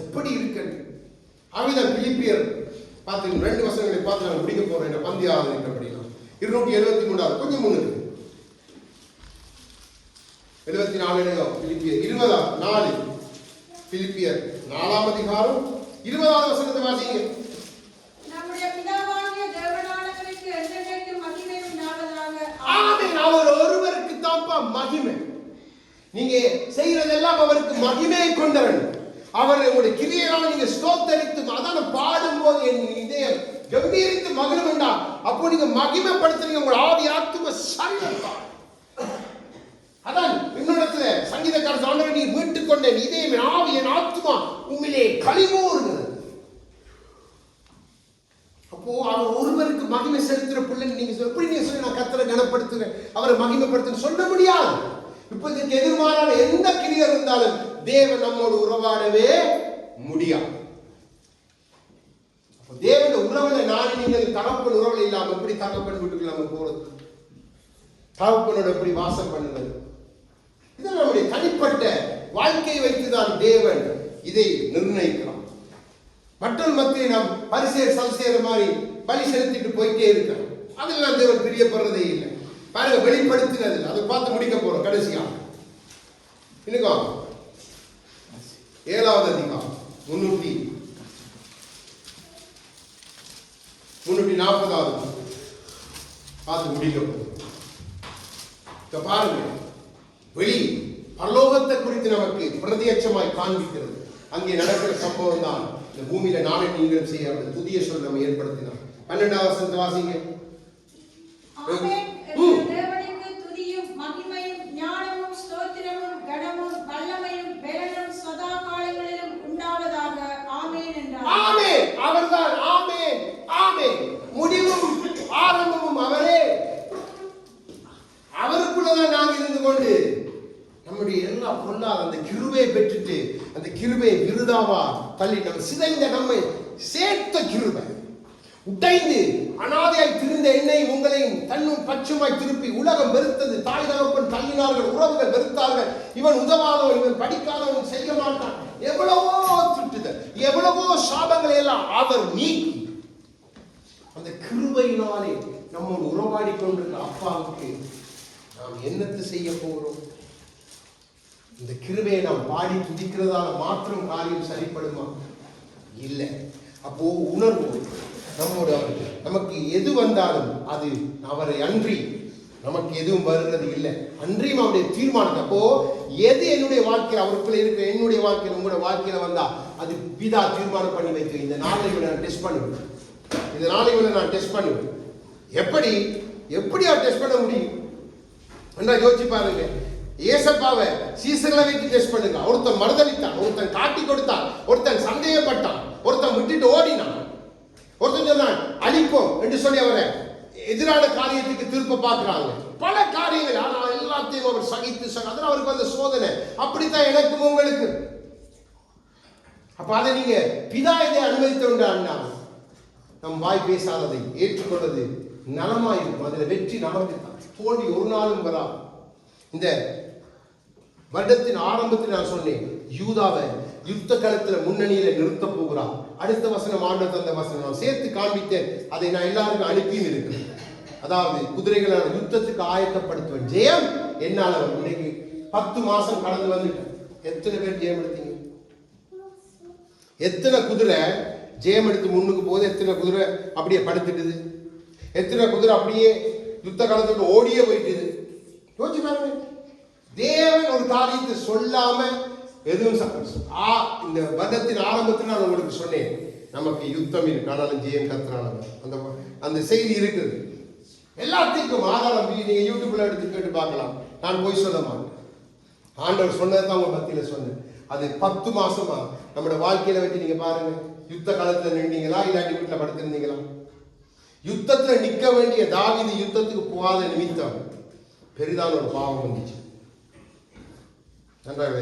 எப்படி இருக்கணும். அவிதம் பிலிப்பியர் பார்த்து 2 வசனங்களை பார்த்து நான் முடிக்க போறேன். என்ன பந்தியாவது இருக்கிறபடினா 273 கொஞ்சம் முன்னுக்கு 74 பிலிப்பியர் 20:4 பிலிப்பியர் 4ஆம் அதிகாரம் 20வது வசனத்தை வாசிங்க. நம்முடைய பிதாவாகிய தேவனானவருக்கு என்றென்றைக்கும் மகிமை உண்டாவதாக. ஆமென். அவர் ஒருவருக்கு தான்ப்பா மகிமை. நீங்க செய்யறதெல்லாம் அவருக்கு மகிமையை கொண்டவன். அவர் உங்களுடைய கிரியையால் நீங்க ஸ்தோத்தரித்து அதான பாடும்போது என் இதயம் கம்பீரித்து மகிழும் என்றா, அப்போ நீங்க மகிமைப்படுத்துறீங்க. உங்கள் ஆவி ஆத்தும சரீரம். அதான் இன்னொரு சங்கீதக்காரர் ஆண்டவரே நீ மீட்டுக் கொண்டேன், இதயம் என் ஆவி என் ஆத்துமா உண்மையிலே களிமூறுகிறது. அப்போ அவர் ஒருவருக்கு மகிமை செலுத்துற பிள்ளை நீங்க எப்படி நீங்க சொல்லி நான் கர்த்தரை கனப்படுத்துவேன், அவரை மகிமைப்படுத்துன்னு சொல்ல முடியாது. இப்ப இதுக்கு எதிர்மாறான எந்த கிரியை இருந்தாலும் தேவன் நம்மோடு உறவாடவே முடியாது. தேவன் உறவுல நானே நீங்கள் தகப்பன் உறவுல இல்லாம எப்படி தகப்பன் வீட்டுக்கு நம்ம போறது, தகப்பனோட எப்படி வாசம் பண்ணுவது, இது நம்முடைய தனிப்பட்ட வாழ்க்கையை வைத்துதான் தேவன் இதை நிர்ணயிக்கிறான். மற்றொரு மத்தியை நாம் பரிசேர் சல்சேர மாதிரி பலி செலுத்திட்டு போயிட்டே இருக்கிறோம். அதெல்லாம் தேவன் பிரியப்படுறதே இல்லை. பாருங்க, வெளிப்படுத்துகிறது அதை பார்த்து முடிக்க போறோம். கடைசியா இன்னும் 7வது அதிகாரம் 340வது பார்த்து முடிக்க போறோம். பாருங்க, வெளி பரலோகத்தை குறித்து நமக்கு பிரத்யட்சமாய் காண்பிக்கிறது. அங்கே நடக்கிற சம்பவம் தான் இந்த பூமியில நானே நீங்கள் செய்ய புதிய சொல் நம்ம ஏற்படுத்தினார். 12வது வசனத்தை வாசிங்க. தேவனுக்கு துதியும் மகிமையும் ஞானமும் ஸ்தோத்திரமும் கனமும் வல்லமையும் பெலனும் சதா காலங்களிலும் உண்டாவதாக. ஆமென் என்றார். ஆமென். அவர்தான். ஆமென். ஆமென். முடிவும் ஆரம்பமும் அவரே. அவருக்குள்ளதான் நாங்கள் இருந்து கொண்டு நம்முடைய எல்லா பொல்லாத அந்த கிருபையை பெற்றுட்டு அந்த கிருபையை விருதா பிதாவா தள்ளி நம்ம சிதைந்த நம்மை சேர்த்த கிருபை, உடைந்து அனாதையாய் திருந்த என்னையும் உங்களையும் தன்னும் பட்சமாய் திருப்பி உலகம் வெறுத்தது, தாய் தகப்பன் தள்ளினார்கள், உறவுகள் வெறுத்தார்கள், இவன் உதவாதவன், இவன் படிக்காதவன், செய்ய மாட்டான், எவ்வளவோ திட்டுதல், எவ்வளவோ சாபங்களை எல்லாம் அவர் நீக்கி அந்த கிருபையினாலே நம்மோடு உறவாடி கொண்டிருக்க அப்பாவுக்கு நாம் என்னத்தை செய்ய போகிறோம்? இந்த கிருபையை நாம் பாடி துதிக்கிறதால மாத்திரம் காரியம் சரிப்படுமா? இல்லை. அப்போ உணர்வு நம்மோடு நமக்கு எது வந்தாலும் அது அவரை அன்றி நமக்கு எதுவும் வருகிறது இல்லை. அன்றியும் அவருடைய தீர்மானம். அப்போ எது என்னுடைய வாழ்க்கையில் அவருக்குள்ள இருக்கிற என்னுடைய வாழ்க்கையில் உங்களுடைய வாழ்க்கையில வந்தா அது பிதா தீர்மானம் பண்ணி வைத்து இந்த நாளை விட நான் டெஸ்ட் பண்ணுவேன், இந்த நாளை விட நான் டெஸ்ட் பண்ணுவேன். எப்படி டெஸ்ட் பண்ண முடியும் என்றா யோசிச்சு பாருங்க. ஏசப்பாவை சீசர்களை வைத்து டெஸ்ட் பண்ணுங்க. ஒருத்தன் மறுதளித்தான், ஒருத்தன் காட்டி கொடுத்தான், ஒருத்தன் சந்தேகப்பட்டான், ஒருத்தன் விட்டுட்டு ஓடினான், ஒருத்தன் சொன்னான் அழிப்போம் என்று சொல்லி அவரை எதிரான காரியத்துக்கு திருப்ப பார்க்கிறாங்க. பல காரியங்கள், ஆனால் எல்லாத்தையும் அவர் சகித்து அதனால் அவருக்கு வந்த சோதனை. அப்படித்தான் எனக்கும் உங்களுக்கு. அப்ப அதை நீங்க பிதா இதை அனுமதித்தோண்டா நம் வாய் பேசாததை ஏற்றுக்கொள்வது நலமாயிருக்கும். அதுல வெற்றி நமக்கு தான், தோல்வி ஒரு நாளும் வரா. இந்த வருடத்தின் ஆரம்பத்தில் நான் சொன்னேன், யூதாவை யுத்த களத்துல முன்னணியில நிறுத்த போகிறார். அடுத்த வசனம் ஆண்டு தந்த வசனம் நான் சேர்த்து காண்பித்தேன். அதை நான் எல்லாருக்கும் அனுப்பியும் இருக்கிறேன். அதாவது குதிரைகளான யுத்தத்துக்கு ஆயத்தப்படுத்துவேன், ஜெயம் என்னால. இன்னைக்கு 10 மாசம் கடந்து வந்துட்டேன். எத்தனை பேர் ஜெயம் எடுத்தீங்க? எத்தனை குதிரை ஜெயம் எடுத்து முன்னுக்கு போது, எத்தனை குதிரை அப்படியே படுத்துட்டுது, எத்தனை குதிரை அப்படியே யுத்த காலத்தோடு ஓடியே போயிட்டுது. யோசிச்சு பாருங்க. தேவன் ஒரு காரியத்தை சொல்லாம எதுவும் இந்த வருடத்தின் ஆரம்பத்தில் நான் உங்களுக்கு சொன்னேன், நமக்கு யுத்தம் இருக்கு, ஆனாலும் ஜெயம் கத்துறாங்க. அந்த செய்தி இருக்குது. எல்லாத்துக்கும் ஆதாரம் நீங்க யூடியூப்ல எடுத்து கேட்டு பார்க்கலாம். நான் போய் சொல்ல மாட்டேன். ஆண்டவர் சொன்னதான் உங்க மத்தியில சொன்னேன். அது 10 மாசமா நம்மளோட வாழ்க்கையில வச்சு நீங்க பாருங்க. யுத்த காலத்துல நின்றீங்களா, இல்லாட்டி வீட்டுல படுத்திருந்தீங்களா? யுத்தத்துல நிக்க வேண்டிய தாவீது யுத்தத்துக்கு போகாத நிமித்தம் பெரிதான ஒரு பாவம் வந்துச்சு. நன்றாக.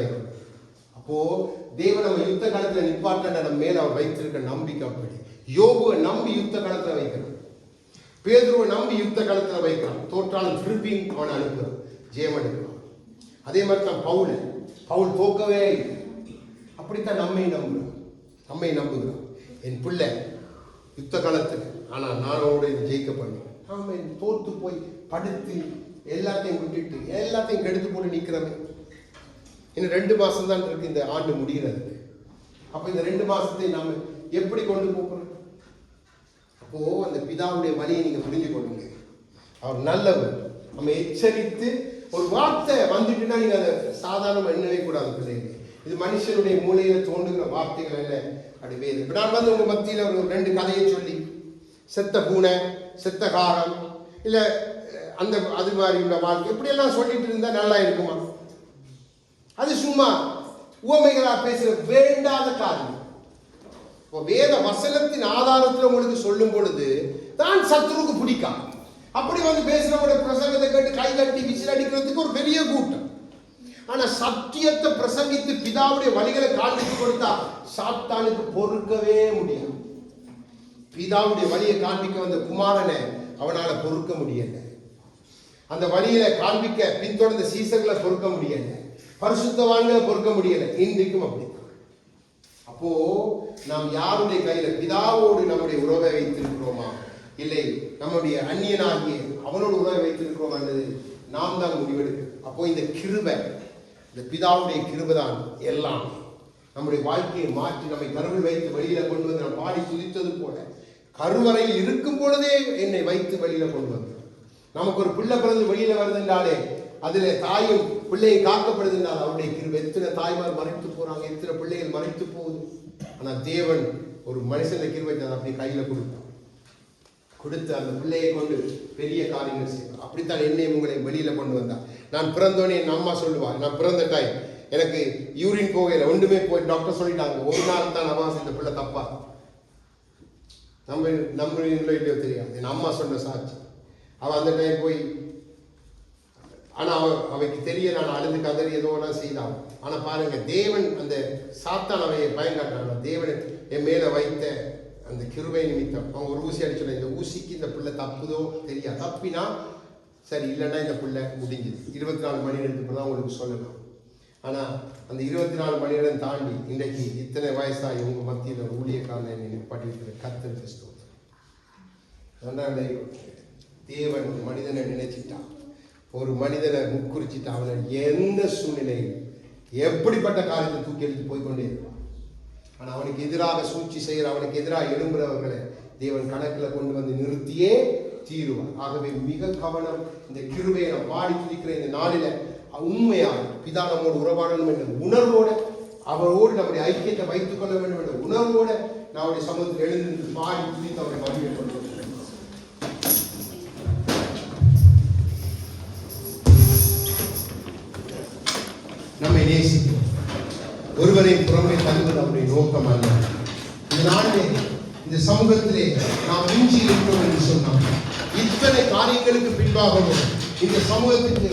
அப்போ தேவன் நம்ம யுத்த காலத்துல நிப்பாட்ட நம்ம மேல அவர் வைத்திருக்க நம்பிக்கை அப்படி. யோபுவை நம்பி யுத்த காலத்துல வைக்கிறான், பேதுருவை நம்பி யுத்த காலத்துல வைக்கிறான். தோற்றாலும் திருப்பி அவனை அனுப்புறான், ஜெயம் எடுக்கிறான். அதே மாதிரி தான் பவுல் தோக்கவே இல்லை. அப்படித்தான் நம்மை நம்புகிறான். என் பிள்ளை யுத்த காலத்துல, ஆனா நானோட ஜெயிக்க பண்ணேன். நாம தோத்து போய் படுத்து எல்லாத்தையும் விட்டுட்டு எல்லாத்தையும் கெடுத்து போட்டு நிக்கிறவன். இன்னும் 2 மாசம் தான் இருக்கு இந்த ஆண்டு முடிகிறது. அப்ப இந்த 2 மாசத்தை நாம எப்படி கொண்டு போகிறோம்? அப்போ அந்த பிதாவுடைய வழியை நீங்க புரிஞ்சு கொள்ளுங்க. அவர் நல்லவர். நம்ம எச்சரித்து ஒரு வார்த்தை வந்துட்டுன்னா நீங்க அதை சாதாரண எண்ணவே கூடாது பிள்ளைங்க. இது மனுஷனுடைய மூளையில தோன்றுகிற வார்த்தைகள் அல்ல. அப்படி வேறு. இப்ப நான் வந்து உங்க மத்தியில ஒரு 2 கதையை சொல்லி, செத்த பூனை, செத்த காரம், இல்ல அந்த அது மாதிரி உள்ள வாழ்க்கை இப்படியெல்லாம் சொல்லிட்டு இருந்தா நல்லா இருக்குமா? அது சும்மா உவமைகளா பேசுற வேண்டாத காரியம். வேத வசனத்தின் ஆதாரத்தில் உங்களுக்கு சொல்லும் பொழுது தான் சத்துருக்கு பிடிக்காது. அப்படி வந்து பேசுறவங்க பிரசங்கத்தை கேட்டு கை கட்டி விசில் அடிக்கிறதுக்கு ஒரு பெரிய கூட்டம். ஆனா சத்தியத்தை பிரசங்கித்து பிதாவுடைய வழிகளை காண்பித்து கொடுத்தா சாத்தானுக்கு பொறுக்கவே முடியாது. பிதாவுடைய வழியை காண்பிக்க வந்த குமாரனை அவனால பொறுக்க முடியல. அந்த வழியில காண்பிக்க பின்தொடர்ந்த சீசர்களை பொறுக்க முடியல, பரிசுத்தவான்களை பொறுக்க முடியல. இன்றைக்கும் அப்படி. அப்போ நாம் யாருடைய கையில பிதாவோடு நம்முடைய உறவை வைத்திருக்கிறோமா, இல்லை நம்முடைய அந்நியனாகிய அவனோடு உறவை வைத்திருக்கிறோமா என்பது நாம் தான் முடிவெடுக்க. அப்போ இந்த கிருபை, இந்த பிதாவுடைய கிருபை தான் எல்லாம். நம்முடைய வாழ்க்கையை மாற்றி நம்மை கருவில் வைத்து வெளியில கொண்டு வந்து நாம் பாடி துதித்தது போல கருவறையில் இருக்கும் பொழுதே என்னை வைத்து வெளியில கொண்டு வந்து, நமக்கு ஒரு பிள்ளை பிறந்து வெளியில வருதுன்றாலே அதுல தாயும் பிள்ளையும் காக்கப்படுதுன்றால் அவருடைய கிருபை. எத்தனை தாய்மார் மறைத்து போறாங்க, எத்தனை பிள்ளைகள் மறைத்து போகுது. ஆனா தேவன் ஒரு மனுஷனை கிருபை அப்படி கையில கொடுத்து அந்த பிள்ளையை கொண்டு பெரிய காரியங்கள் செய்வார். அப்படித்தான் என்னை உங்களை வெளியில கொண்டு வந்தார். நான் பிறந்தோன்னே என் அம்மா சொல்லுவார், நான் பிறந்த டைம் எனக்கு யூரின் போகையில ஒன்றுமே போய் டாக்டர் சொல்லிட்டாங்க, ஒரு நாள் தான் அவாஸ் இந்த பிள்ளை தப்பா. நம்ம இல்லையோ தெரியாது, என் அம்மா சொன்ன சாட்சி. அவன் அந்த டைம் போய், ஆனா அவைக்கு தெரிய நான் அழுது கதறி ஏதோ எல்லாம் செய்தான். ஆனா பாருங்க, தேவன் அந்த சாத்தான் அவையை பயங்காட்டுறாங்க. தேவன் என் மேல வைத்த அந்த கிருபை நிமித்தம் அவங்க ஒரு ஊசி அடிச்சுடும். இந்த ஊசிக்கு இந்த பிள்ளை தப்புதோ தெரியாது. தப்பினா சரி, இல்லைன்னா இந்த பிள்ளை முடிஞ்சுது. 24 மணி நேரத்துக்கு தான் உங்களுக்கு சொல்லலாம். ஆனால் அந்த 24 மணி நேரம் தாண்டி இன்றைக்கு இத்தனை வயசாகி உங்கள் மத்தியில் ஒரு ஊழியக்காரனை நிப்பாட்டியிருக்கிற கர்த்தருக்கு ஸ்தோத்திரம். தேவன் ஒரு மனிதனை நினைச்சிட்டான், ஒரு மனிதனை முக்குறிச்சிட்டான். அவனை எந்த சூழ்நிலையில் எப்படிப்பட்ட காரியத்தை தூக்கி எடுத்து போய்கொண்டே இருப்பான். ஆனால் அவனுக்கு எதிராக சூழ்ச்சி செய்கிற, அவனுக்கு எதிராக எழும்புறவர்களை தேவன் கணக்கில் கொண்டு வந்து நிறுத்தியே தீருவார். ஆகவே மிக கவனம். இந்த கிருபையை நான் பாடி துதிக்கிற இந்த நாளில் உண்மையாக பிதா நம்மோடு உறவாடணும் என்ற உணர்வோடு, அவரோடு நம்முடைய ஐக்கியத்தை வைத்துக் கொள்ள வேண்டும் என்ற உணர்வோடு நம்முடைய சமூகத்தில் எழுந்து பாடி துதித்து அவரை மகிழ்ச்சி கொண்டு நம்மை நேசிக்கும் ஒருவரை புறமே தள்ளுவது அவருடைய நோக்கம் அல்ல. இந்த நாளிலே இந்த சமூகத்திலே நாம் மிஞ்சி இருக்கிறோம் என்று சொன்னால், இத்தனை காரியங்களுக்கு பின்பாகவும் இந்த சமூகத்திற்கு